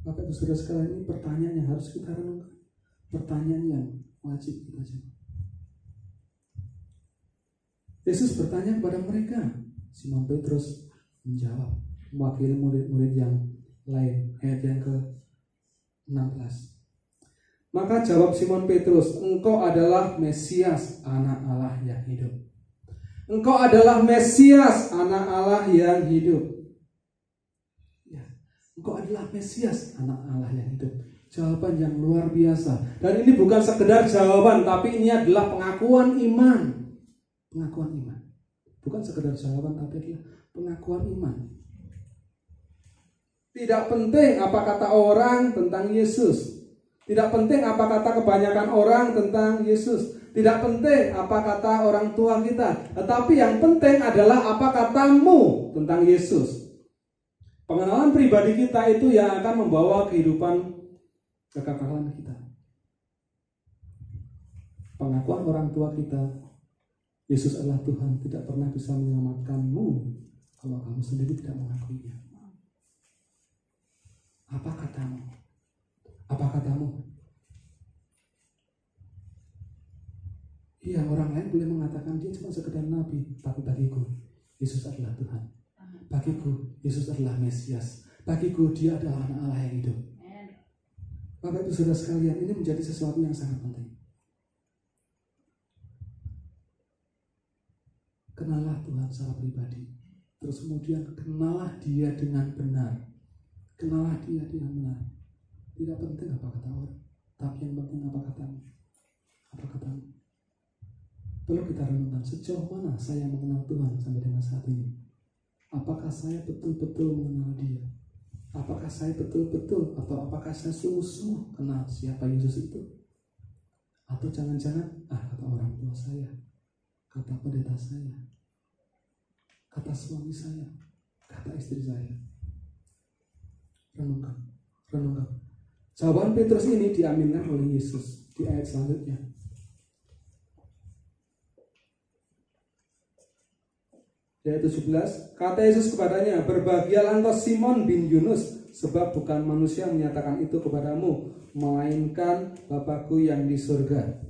Bapak Ibu Saudara sekalian, ini pertanyaan yang harus kita renungkan. Pertanyaan yang wajib kita jawab. Yesus bertanya kepada mereka. Simon Petrus menjawab, mewakili murid-murid yang lain. Ayat yang ke-16. Maka jawab Simon Petrus, engkau adalah Mesias, anak Allah yang hidup. Engkau adalah Mesias, anak Allah yang hidup. Ya, engkau adalah Mesias, anak Allah yang hidup. Jawaban yang luar biasa. Dan ini bukan sekedar jawaban, tapi ini adalah pengakuan iman. Pengakuan iman. Bukan sekedar jawaban, tapi adalah pengakuan iman. Tidak penting apa kata orang tentang Yesus. Tidak penting apa kata kebanyakan orang tentang Yesus. Tidak penting apa kata orang tua kita. Tetapi yang penting adalah apa katamu tentang Yesus. Pengenalan pribadi kita itu yang akan membawa kehidupan kekekalan kita. Pengakuan orang tua kita, Yesus adalah Tuhan, tidak pernah bisa menyelamatkanmu kalau kamu sendiri tidak mengakuinya. Apa katamu? Apa katamu? Iya, orang lain boleh mengatakan dia cuma sekedar nabi, tapi bagiku Yesus adalah Tuhan. Bagiku Yesus adalah Mesias. Bagiku dia adalah anak Allah yang hidup. Bapak Ibu Saudara sekalian, ini menjadi sesuatu yang sangat penting. Kenalah Tuhan secara pribadi. Terus kemudian kenalah dia dengan benar. Kenalah dia dengan benar. Tidak penting apa kata orang, tapi yang penting apa katamu. Apa katamu? Perlu kita renungkan sejauh mana saya mengenal Tuhan sampai dengan saat ini. Apakah saya betul-betul mengenal dia? Apakah saya betul-betul atau apakah saya sungguh-sungguh kenal siapa Yesus itu? Atau jangan-jangan kata orang tua saya, kata pendeta saya, kata suami saya, kata istri saya. Renungkan. Jawaban Petrus ini diaminkan oleh Yesus di ayat selanjutnya. Di ayat 17, kata Yesus kepadanya, berbahagialah engkau Simon bin Yunus, sebab bukan manusia menyatakan itu kepadamu, melainkan Bapakku yang di surga.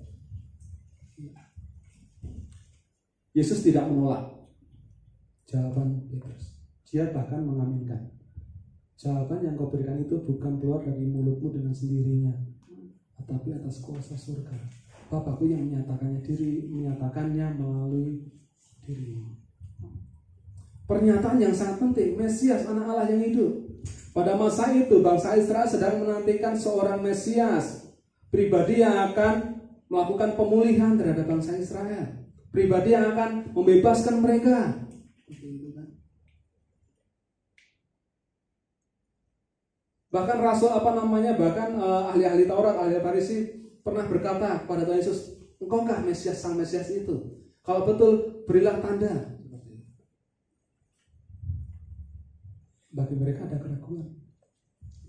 Yesus tidak menolak jawaban Petrus. Dia bahkan mengaminkan. Jawaban yang kau berikan itu bukan keluar dari mulutmu dengan sendirinya, tetapi atas kuasa surga. Bapakku yang menyatakannya melalui dirimu. Pernyataan yang sangat penting, Mesias, anak Allah yang hidup. Pada masa itu bangsa Israel sedang menantikan seorang Mesias, pribadi yang akan melakukan pemulihan terhadap bangsa Israel, pribadi yang akan membebaskan mereka. Bahkan ahli-ahli Taurat, ahli Farisi pernah berkata kepada Tuhan Yesus, engkaukah Mesias, sang Mesias itu? Kalau betul, berilah tanda. Bagi mereka ada keraguan,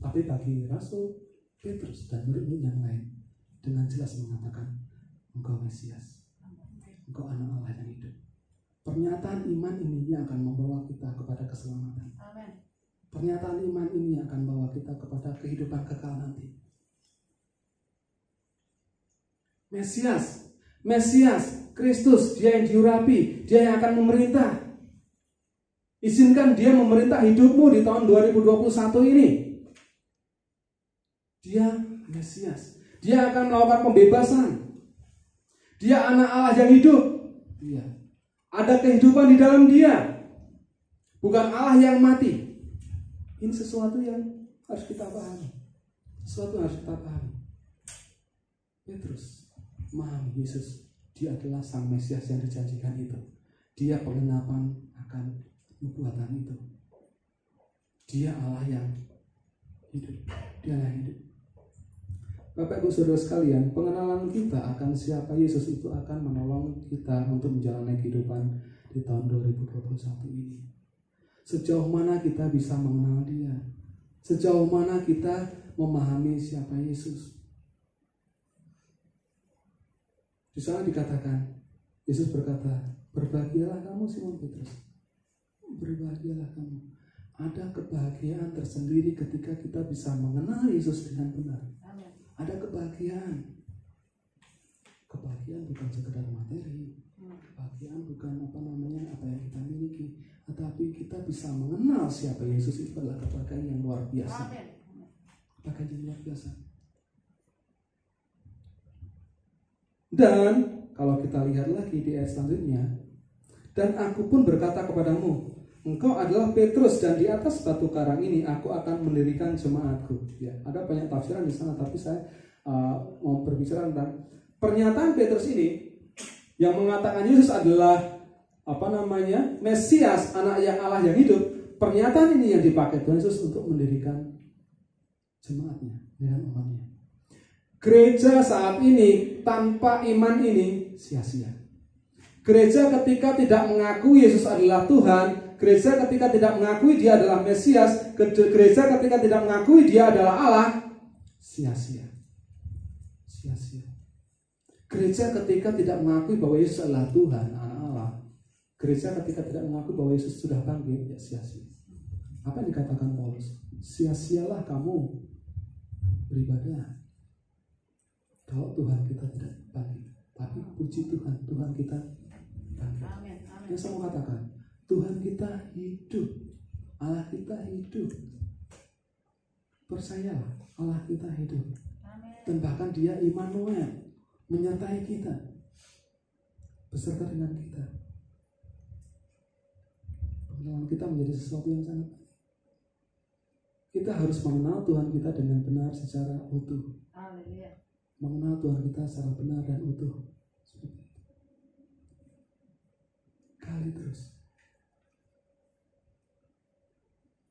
tapi bagi Rasul Petrus dan murid-murid yang lain dengan jelas mengatakan, engkau Mesias, engkau anak Allah yang hidup. Pernyataan iman ini yang akan membawa kita kepada keselamatan. Amen. Pernyataan iman ini akan membawa kita kepada kehidupan kekal nanti. Mesias, Kristus, dia yang diurapi, dia yang akan memerintah. Izinkan dia memerintah hidupmu di tahun 2021 ini. Dia Mesias, dia akan melakukan pembebasan. Dia anak Allah yang hidup. Iya. Ada kehidupan di dalam dia, bukan Allah yang mati. Ini sesuatu yang harus kita pahami. Petrus memahami Yesus, dia adalah sang Mesias yang dijanjikan itu. Dia pengenapan akan nubuatan itu. Dia Allah yang hidup. Bapak Ibu Saudara sekalian, pengenalan kita akan siapa Yesus itu akan menolong kita untuk menjalani kehidupan di tahun 2021 ini. Sejauh mana kita bisa mengenal dia? Sejauh mana kita memahami siapa Yesus? Di sana dikatakan, Yesus berkata, berbahagialah kamu Simon Petrus. Berbahagialah kamu. Ada kebahagiaan tersendiri ketika kita bisa mengenal Yesus dengan benar. Ada kebahagiaan. Kebahagiaan bukan sekedar materi. Kebahagiaan bukan apa yang kita miliki, tetapi kita bisa mengenal siapa Yesus itu adalah kebahagiaan yang luar biasa. Kebahagiaan yang luar biasa. Dan kalau kita lihat lagi di ayat selanjutnya, dan aku pun berkata kepadamu, engkau adalah Petrus, dan di atas batu karang ini aku akan mendirikan jemaatku. Ya, ada banyak tafsiran di sana, tapi saya mau berbicara tentang pernyataan Petrus ini yang mengatakan Yesus adalah Mesias, anak yang Allah yang hidup. Pernyataan ini yang dipakai Tuhan Yesus untuk mendirikan jemaatnya dengan umatnya. Gereja saat ini tanpa iman ini sia-sia. Gereja ketika tidak mengakui Yesus adalah Tuhan, gereja ketika tidak mengakui Dia adalah Mesias, gereja ketika tidak mengakui Dia adalah Allah, sia-sia. Sia-sia. Gereja ketika tidak mengakui bahwa Yesus adalah Tuhan, anak Allah, gereja ketika tidak mengakui bahwa Yesus sudah bangkit, ya sia-sia. Apa yang dikatakan Paulus? Sia-sialah kamu beribadah kalau Tuhan kita tidak bangkit. Tapi puji Tuhan, Tuhan kita bangkit. Amin. Amin. Yang saya mau katakan, Tuhan kita hidup, Allah kita hidup. Percayalah, Allah kita hidup. Amin. Dan bahkan Dia Immanuel, menyertai kita, beserta dengan kita. Pengenalan kita menjadi sesuatu yang sangat. Kita harus mengenal Tuhan kita dengan benar secara utuh. Haleluya. Mengenal Tuhan kita secara benar dan utuh. Kali terus.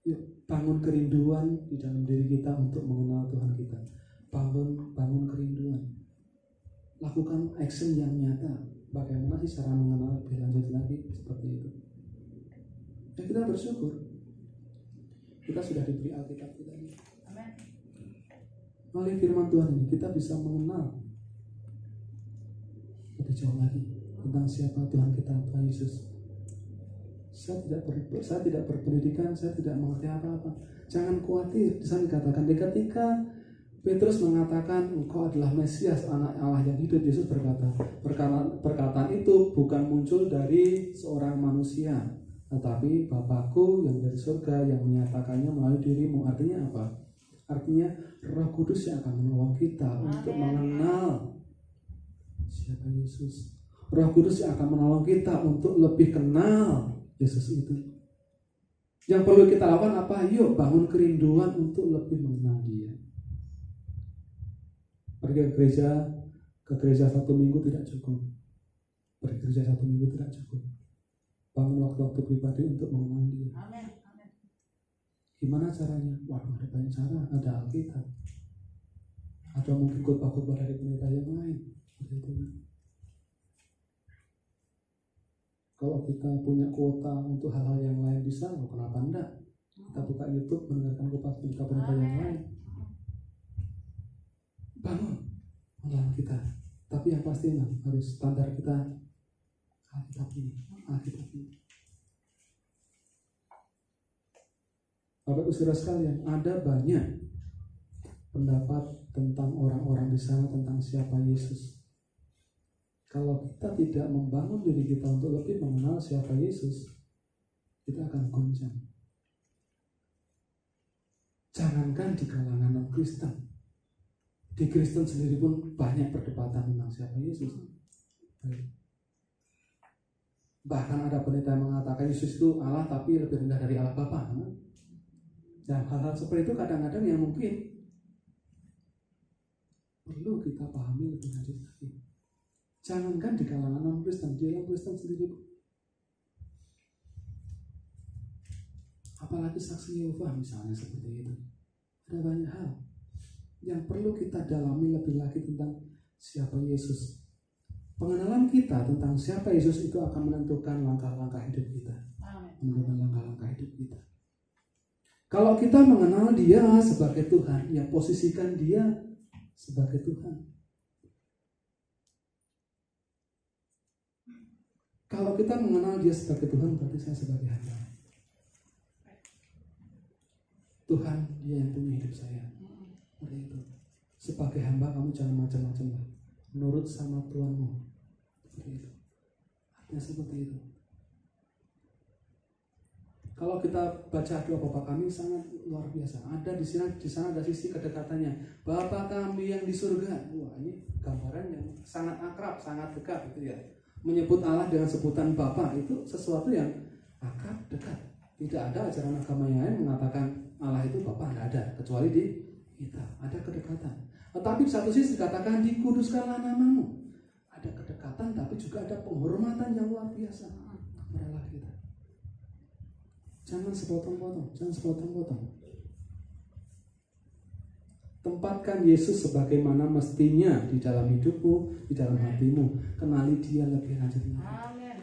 Yuk, bangun kerinduan di dalam diri kita untuk mengenal Tuhan kita. Bangun kerinduan. Lakukan action yang nyata. Bagaimana sih cara mengenal lebih lanjut lagi seperti itu. Dan kita bersyukur. Kita sudah diberi Alkitab kita ini. Amin. Melalui firman Tuhan ini kita bisa mengenal lebih jauh lagi tentang siapa Tuhan kita, Tuhan Yesus. Saya tidak berpendidikan, saya tidak mengerti apa-apa. Jangan khawatir. Di sana dikatakan ketika Petrus mengatakan engkau adalah Mesias, anak Allah yang hidup, Yesus berkata, perkataan itu bukan muncul dari seorang manusia, tetapi Bapakku yang dari surga yang menyatakannya melalui dirimu. Artinya apa? Artinya Roh Kudus yang akan menolong kita untuk mengenal siapa Yesus. Roh Kudus yang akan menolong kita untuk lebih kenal Yesus itu. Yang perlu kita lakukan apa? Yuk bangun kerinduan untuk lebih mengenal Dia. Pergi ke gereja 1 minggu tidak cukup. Pergi ke gereja 1 minggu tidak cukup. Bangun waktu-waktu pribadi untuk mengenal Dia. Amin. Gimana caranya? Waduh, ada banyak cara. Ada Alkitab. Ada mungkin khotbah-khotbah dari pendeta yang lain. Kalau kita punya kuota untuk hal-hal yang lain bisa, kenapa enggak? Kita buka YouTube, mendengarkan khotbah pendeta yang lain. Bangun mengenal kita. Tapi yang pasti harus standar kita Alkitab ini. Bapak Ibu Saudara sekalian, ada banyak pendapat tentang orang-orang di sana tentang siapa Yesus. Kalau kita tidak membangun diri kita untuk lebih mengenal siapa Yesus, kita akan goncang. Jangankan di kalangan non-Kristen, di Kristen sendiri pun banyak perdebatan tentang siapa Yesus. Bahkan ada pendeta yang mengatakan Yesus itu Allah tapi lebih rendah dari Allah Bapa. Dan hal-hal seperti itu kadang-kadang yang mungkin perlu kita pahami lebih lanjut lagi. Jangankan di kalangan non-Kristen, di dalam Kristen sendiri pun. Apalagi saksi Yehova misalnya seperti itu. Ada banyak hal yang perlu kita dalami lebih lagi tentang siapa Yesus. Pengenalan kita tentang siapa Yesus itu akan menentukan langkah-langkah hidup kita. Menentukan langkah-langkah hidup kita. Kalau kita mengenal Dia sebagai Tuhan, ya posisikan Dia sebagai Tuhan. Kalau kita mengenal Dia sebagai Tuhan, berarti saya sebagai hamba. Tuhan, Dia yang punya hidup saya. Seperti itu. Sebagai hamba kamu jangan macam-macam lah. Nurut sama Tuhanmu. Seperti itu. Artinya seperti itu. Kalau kita baca doa Bapa kami sangat luar biasa. Ada di sana ada sisi kedekatannya. Bapa kami yang di surga. Wah, ini gambaran yang sangat akrab, sangat dekat gitu ya. Menyebut Allah dengan sebutan Bapa itu sesuatu yang akrab, dekat. Tidak ada ajaran agama yang lain mengatakan Allah itu Bapa, tidak ada, kecuali di kita ada kedekatan. Tetapi di satu sisi dikatakan dikuduskanlah namamu. Ada kedekatan, tapi juga ada penghormatan yang luar biasa kepada Allah kita. Jangan sepotong-potong, jangan sepotong-potong. Tempatkan Yesus sebagaimana mestinya di dalam hidupmu, di dalam hatimu. Kenali Dia lebih lanjut. Amin.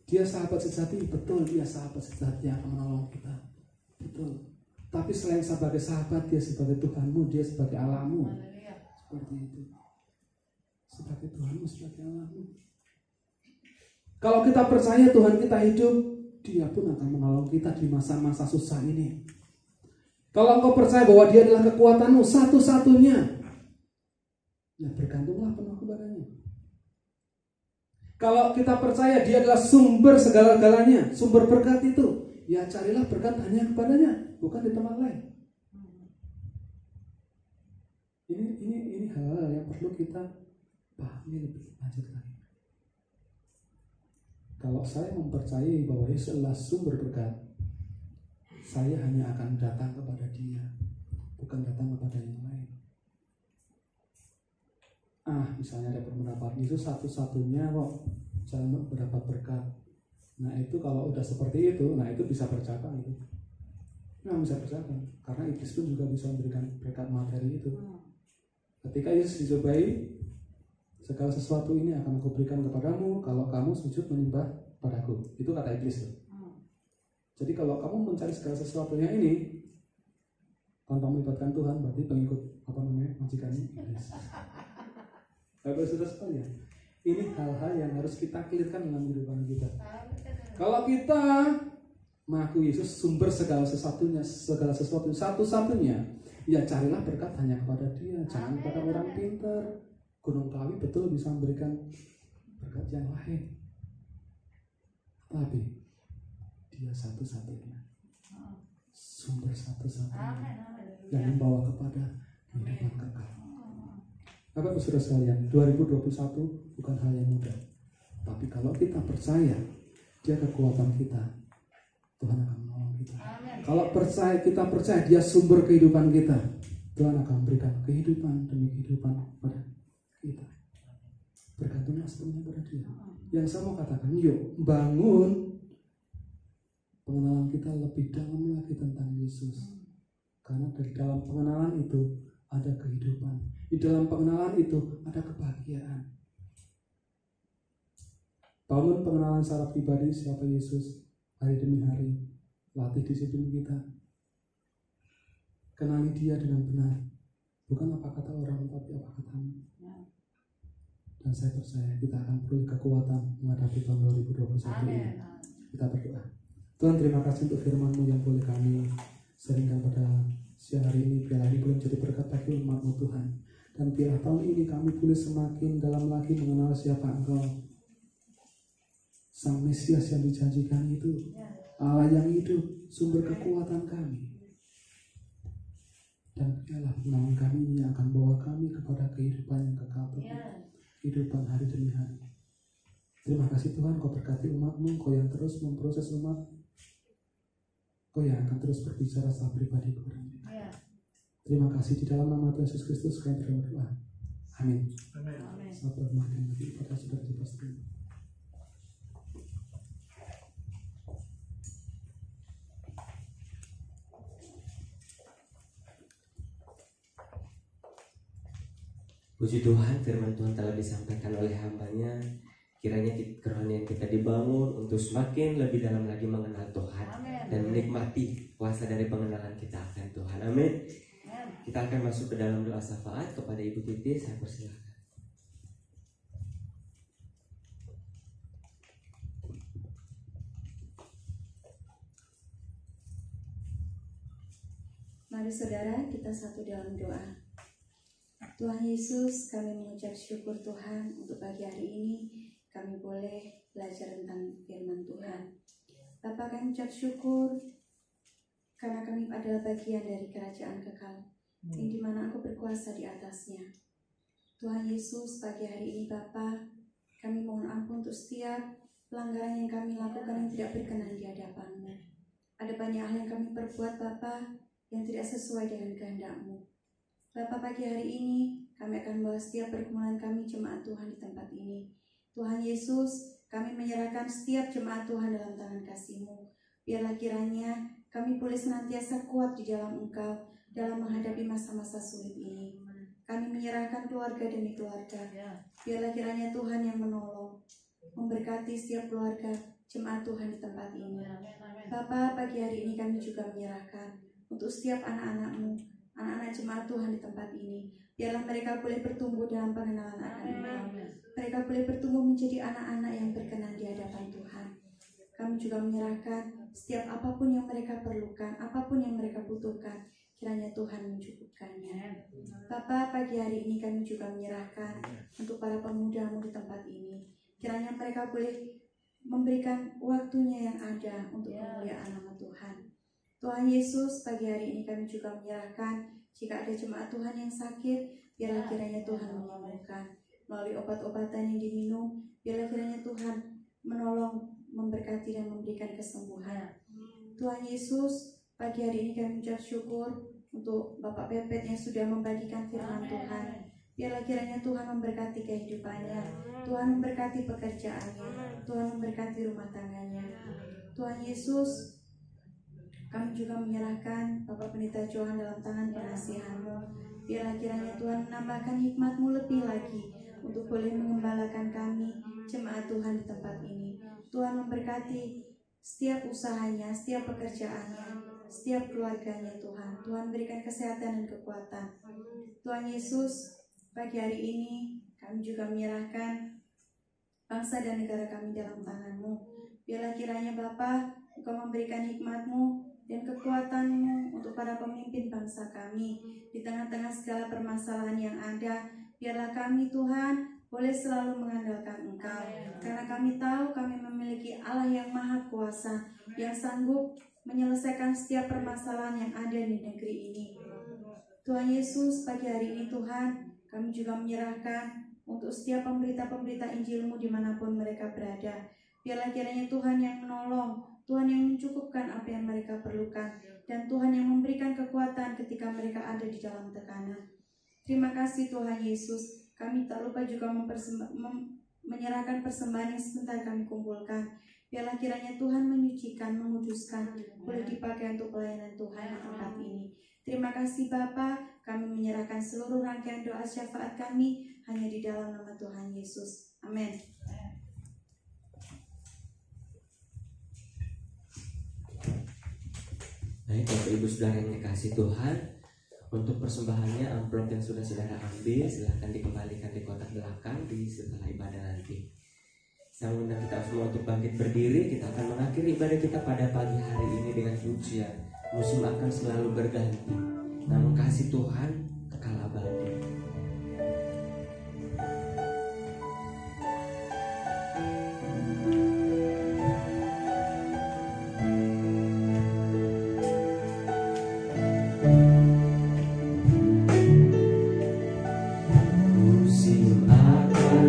Dia sahabat sejati, betul. Dia sahabat sejati yang akan menolong kita, betul. Tapi selain sebagai sahabat, Dia sebagai Tuhanmu, Dia sebagai Allahmu. Seperti itu. Sebagai Tuhanmu, sebagai Allahmu. Kalau kita percaya Tuhan kita hidup, Dia pun akan menolong kita di masa-masa susah ini. Kalau engkau percaya bahwa Dia adalah kekuatanmu satu-satunya, ya bergantunglah penuh kepadanya. Kalau kita percaya Dia adalah sumber segala-galanya, sumber berkat itu, ya carilah berkat hanya kepadanya, bukan di tempat lain. Ini hal-hal yang perlu kita pahami lebih lanjut lagi. Kalau saya mempercayai bahwa Yesus adalah sumber berkat, saya hanya akan datang kepada Dia, bukan datang kepada yang lain. Misalnya ada pendapat Yesus satu-satunya kok jalan untuk mendapat berkat. Nah itu kalau udah seperti itu, nah itu bisa bercabang itu. Nah bisa bercabang, karena iblis pun juga bisa memberikan berkat materi itu. Ketika Yesus dicobai, segala sesuatu ini akan aku berikan kepadamu kalau kamu sujud menyembah padaku. Itu kata iblis. Jadi kalau kamu mencari segala sesuatunya ini tanpa melibatkan Tuhan, berarti pengikut majikannya iblis. Bapak sudah sekalian, ini hal-hal yang harus kita clearkan dalam kehidupan kita. Kalau kita mengaku Yesus sumber segala sesuatunya satu-satunya, ya carilah berkat hanya kepada Dia, jangan kepada orang pintar. Gunung Kawi betul bisa memberikan berkat yang lain, tapi Dia satu-satunya, sumber satu-satunya yang membawa kepada kehidupan kekal. Bapak Saudara sekalian, 2021 bukan hal yang mudah, tapi kalau kita percaya Dia kekuatan kita, Tuhan akan menolong kita. Kalau kita percaya Dia sumber kehidupan kita, Tuhan akan memberikan kehidupan demi kehidupan pada kita. Bergantunglah sepenuhnya pada Dia. Yang saya mau katakan, yuk bangun pengenalan kita lebih dalam lagi tentang Yesus. Karena dari dalam pengenalan itu ada kehidupan. Di dalam pengenalan itu ada kebahagiaan. Bangun pengenalan secara pribadi siapa Yesus hari demi hari. Latih disiplin kita. Kenali Dia dengan benar. Bukan apa kata orang, tapi apa katamu. Dan saya percaya kita akan peroleh kekuatan menghadapi tahun 2021 ini. Kita berdoa. Tuhan, terima kasih untuk firman-Mu yang boleh kami sharingkan pada siang hari ini. Biar ini boleh menjadi berkat bagi umat-Mu Tuhan. Dan biar tahun ini kami boleh semakin dalam lagi mengenal siapa Engkau, Sang Mesias yang dijanjikan itu, Allah yang hidup, sumber kekuatan kami. Dan biarlah pengenalan kami ini akan bawa kami kepada kehidupan yang kekal, kehidupan hari demi hari. Terima kasih Tuhan, Kau berkati umat-Mu, Kau yang terus memproses umat, Kau yang akan terus berbicara secara pribadi kepada mereka. Terima kasih di dalam nama Tuhan Yesus Kristus kami berdoa. Amin. Selamat bermakan lagi pada saudara-saudara sekalian. Puji Tuhan, firman Tuhan telah disampaikan oleh hamba-Nya. Kiranya kerohanian kita dibangun untuk semakin lebih dalam lagi mengenal Tuhan. Amen. Dan menikmati kuasa dari pengenalan kita akan Tuhan. Amin. Kita akan masuk ke dalam doa syafaat kepada Ibu Titi. Saya persilakan. Mari saudara kita satu dalam doa. Tuhan Yesus, kami mengucap syukur Tuhan untuk pagi hari ini kami boleh belajar tentang firman Tuhan. Bapa, Bapa, kami ucap syukur karena kami adalah bagian dari kerajaan kekal, yang dimana Engkau berkuasa di atasnya. Tuhan Yesus, pagi hari ini Bapa, kami mohon ampun untuk setiap pelanggaran yang kami lakukan yang tidak berkenan di hadapan-Mu. Ada banyak hal yang kami perbuat Bapa yang tidak sesuai dengan kehendak-Mu. Bapa, pagi hari ini kami akan membawa setiap pergumulan kami jemaat Tuhan di tempat ini. Tuhan Yesus, kami menyerahkan setiap jemaat Tuhan dalam tangan kasih-Mu. Biarlah kiranya kami boleh senantiasa kuat di dalam Engkau dalam menghadapi masa-masa sulit ini. Kami menyerahkan keluarga demi keluarga. Biarlah kiranya Tuhan yang menolong, memberkati setiap keluarga jemaat Tuhan di tempat ini. Bapa, pagi hari ini kami juga menyerahkan untuk setiap anak-anak-Mu, anak-anak jemaat Tuhan di tempat ini. Biarlah mereka boleh bertumbuh dalam pengenalan akan Engkau. Mereka boleh bertumbuh menjadi anak-anak yang berkenan di hadapan Tuhan. Kami juga menyerahkan setiap apapun yang mereka perlukan, apapun yang mereka butuhkan, kiranya Tuhan mencukupkannya. Bapa, pagi hari ini kami juga menyerahkan untuk para pemuda-Mu di tempat ini. Kiranya mereka boleh memberikan waktunya yang ada untuk kemuliaan nama Tuhan. Tuhan Yesus, pagi hari ini kami juga menyerahkan jika ada jemaat Tuhan yang sakit, biarlah kiranya Tuhan menyembuhkan. Melalui obat-obatan yang diminum, biarlah kiranya Tuhan menolong, memberkati dan memberikan kesembuhan. Tuhan Yesus, pagi hari ini kami ucap syukur untuk Bapak Pepet yang sudah membagikan firman Tuhan. Biarlah kiranya Tuhan memberkati kehidupannya, Tuhan memberkati pekerjaannya, Tuhan memberkati rumah tangganya. Tuhan Yesus, kami juga menyerahkan Bapak Pendeta Johan dalam tangan pengasihan-Mu. Biarlah kiranya Tuhan menambahkan hikmat-Mu lebih lagi untuk boleh mengembalakan kami, jemaat Tuhan di tempat ini. Tuhan memberkati setiap usahanya, setiap pekerjaannya, setiap keluarganya Tuhan. Tuhan berikan kesehatan dan kekuatan. Tuhan Yesus, pagi hari ini kami juga menyerahkan bangsa dan negara kami dalam tangan-Mu. Biarlah kiranya Bapa, Engkau memberikan hikmat-Mu dan kekuatan-Mu untuk para pemimpin bangsa kami. Di tengah-tengah segala permasalahan yang ada, biarlah kami Tuhan boleh selalu mengandalkan Engkau. Karena kami tahu kami memiliki Allah yang maha kuasa, yang sanggup menyelesaikan setiap permasalahan yang ada di negeri ini. Tuhan Yesus, pagi hari ini Tuhan, kami juga menyerahkan untuk setiap pemberita-pemberita Injil-Mu dimanapun mereka berada. Biarlah kiranya Tuhan yang menolong, Tuhan yang mencukupkan apa yang mereka perlukan, dan Tuhan yang memberikan kekuatan ketika mereka ada di dalam tekanan. Terima kasih Tuhan Yesus. Kami tak lupa juga menyerahkan persembahan yang sebentar kami kumpulkan. Biarlah kiranya Tuhan menyucikan, menguduskan, boleh dipakai untuk pelayanan Tuhan di tempat ini. Terima kasih Bapa, kami menyerahkan seluruh rangkaian doa syafaat kami hanya di dalam nama Tuhan Yesus. Amin. Baik, Bapak Ibu Saudara yang dikasihi Tuhan, untuk persembahannya amplop yang sudah saudara ambil silahkan dikembalikan di kotak belakang di setelah ibadah nanti. Saya mengundang kita semua untuk bangkit berdiri. Kita akan mengakhiri ibadah kita pada pagi hari ini dengan pujian Musim Akan Selalu Berganti. Namun kasih Tuhan kekal abadi.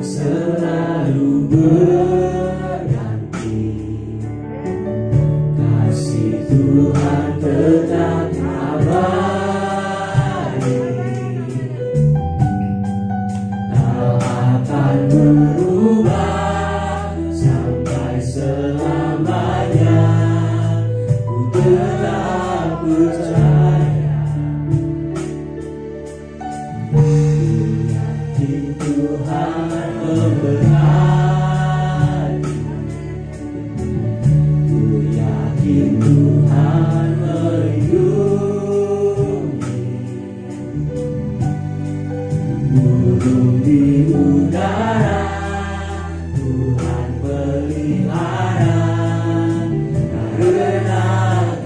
Selalu berganti, kasih Tuhan tetap abadi, tak akan berubah sampai selamanya. Ku tetap percaya, ku yakin Tuhan memberkati, ku yakin Tuhan melindungi, burung di udara Tuhan pelihara, karena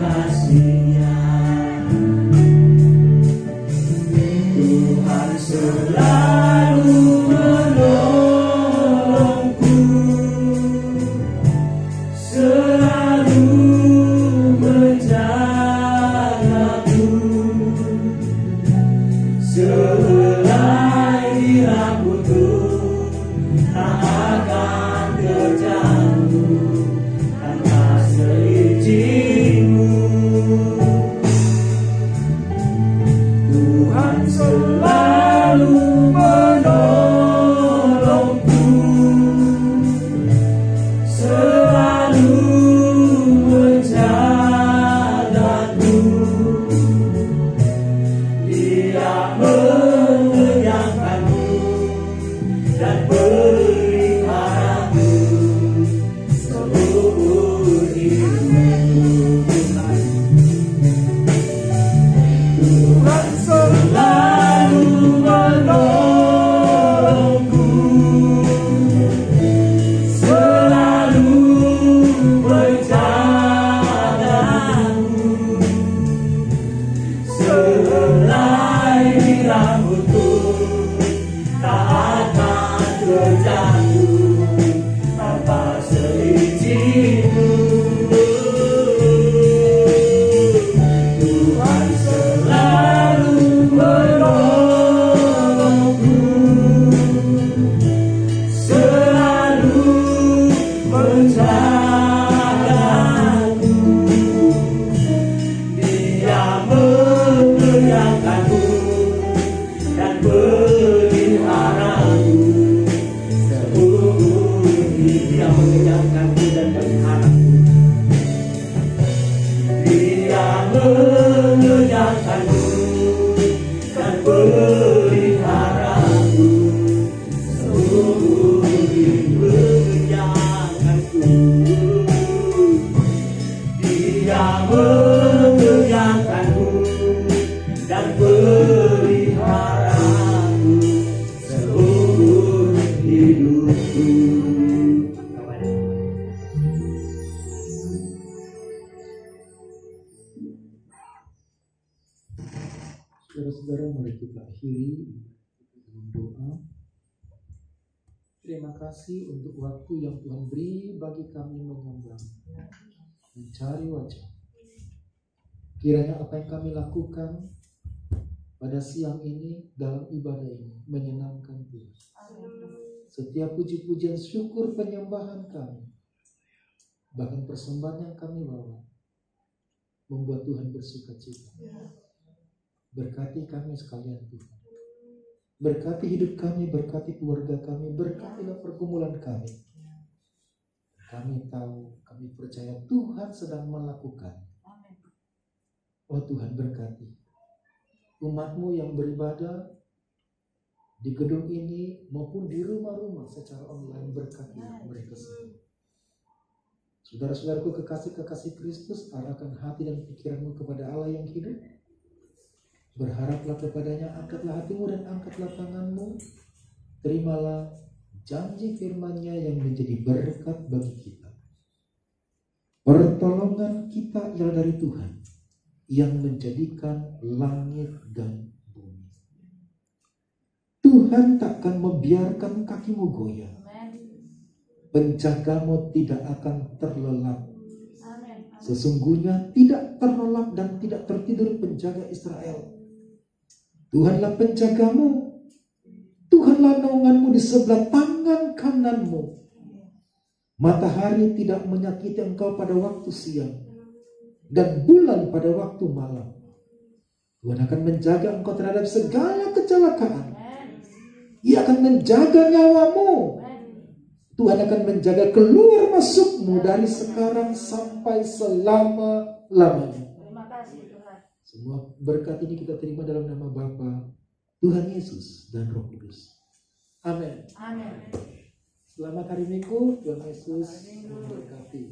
kasih-Nya Saudara-saudara, mari kita akhiri dengan doa. Terima kasih untuk waktu yang Tuhan beri bagi kami menyembah, mencari wajah. Kiranya apa yang kami lakukan pada siang ini dalam ibadah ini menyenangkan Tuhan. Setiap puji-pujian, syukur, penyembahan kami, bahkan persembahan yang kami bawa, membuat Tuhan bersukacita. Berkati kami sekalian Tuhan. Berkati hidup kami, berkati keluarga kami, berkatilah pergumulan kami. Kami tahu, kami percaya Tuhan sedang melakukan. Oh Tuhan, berkati umat-Mu yang beribadah di gedung ini maupun di rumah-rumah secara online, berkati mereka semua. Saudara-saudaraku kekasih-kekasih Kristus, arahkan hati dan pikiranmu kepada Allah yang hidup. Berharaplah kepadanya, angkatlah hatimu dan angkatlah tanganmu. Terimalah janji firman-Nya yang menjadi berkat bagi kita. Pertolongan kita ialah dari Tuhan yang menjadikan langit dan bumi. Tuhan takkan membiarkan kakimu goyah. Penjagamu tidak akan terlelap. Sesungguhnya tidak terlelap dan tidak tertidur penjaga Israel. Tuhanlah penjagamu, Tuhanlah naunganmu di sebelah tangan kananmu. Matahari tidak menyakiti engkau pada waktu siang, dan bulan pada waktu malam. Tuhan akan menjaga engkau terhadap segala kecelakaan. Ia akan menjaga nyawamu. Tuhan akan menjaga keluar masukmu dari sekarang sampai selama-lamanya. Terima kasih Tuhan. Semua berkat ini kita terima dalam nama Bapa, Tuhan Yesus, dan Roh Kudus. Amin. Amin. Selamat hari Minggu, Tuhan Yesus memberkati.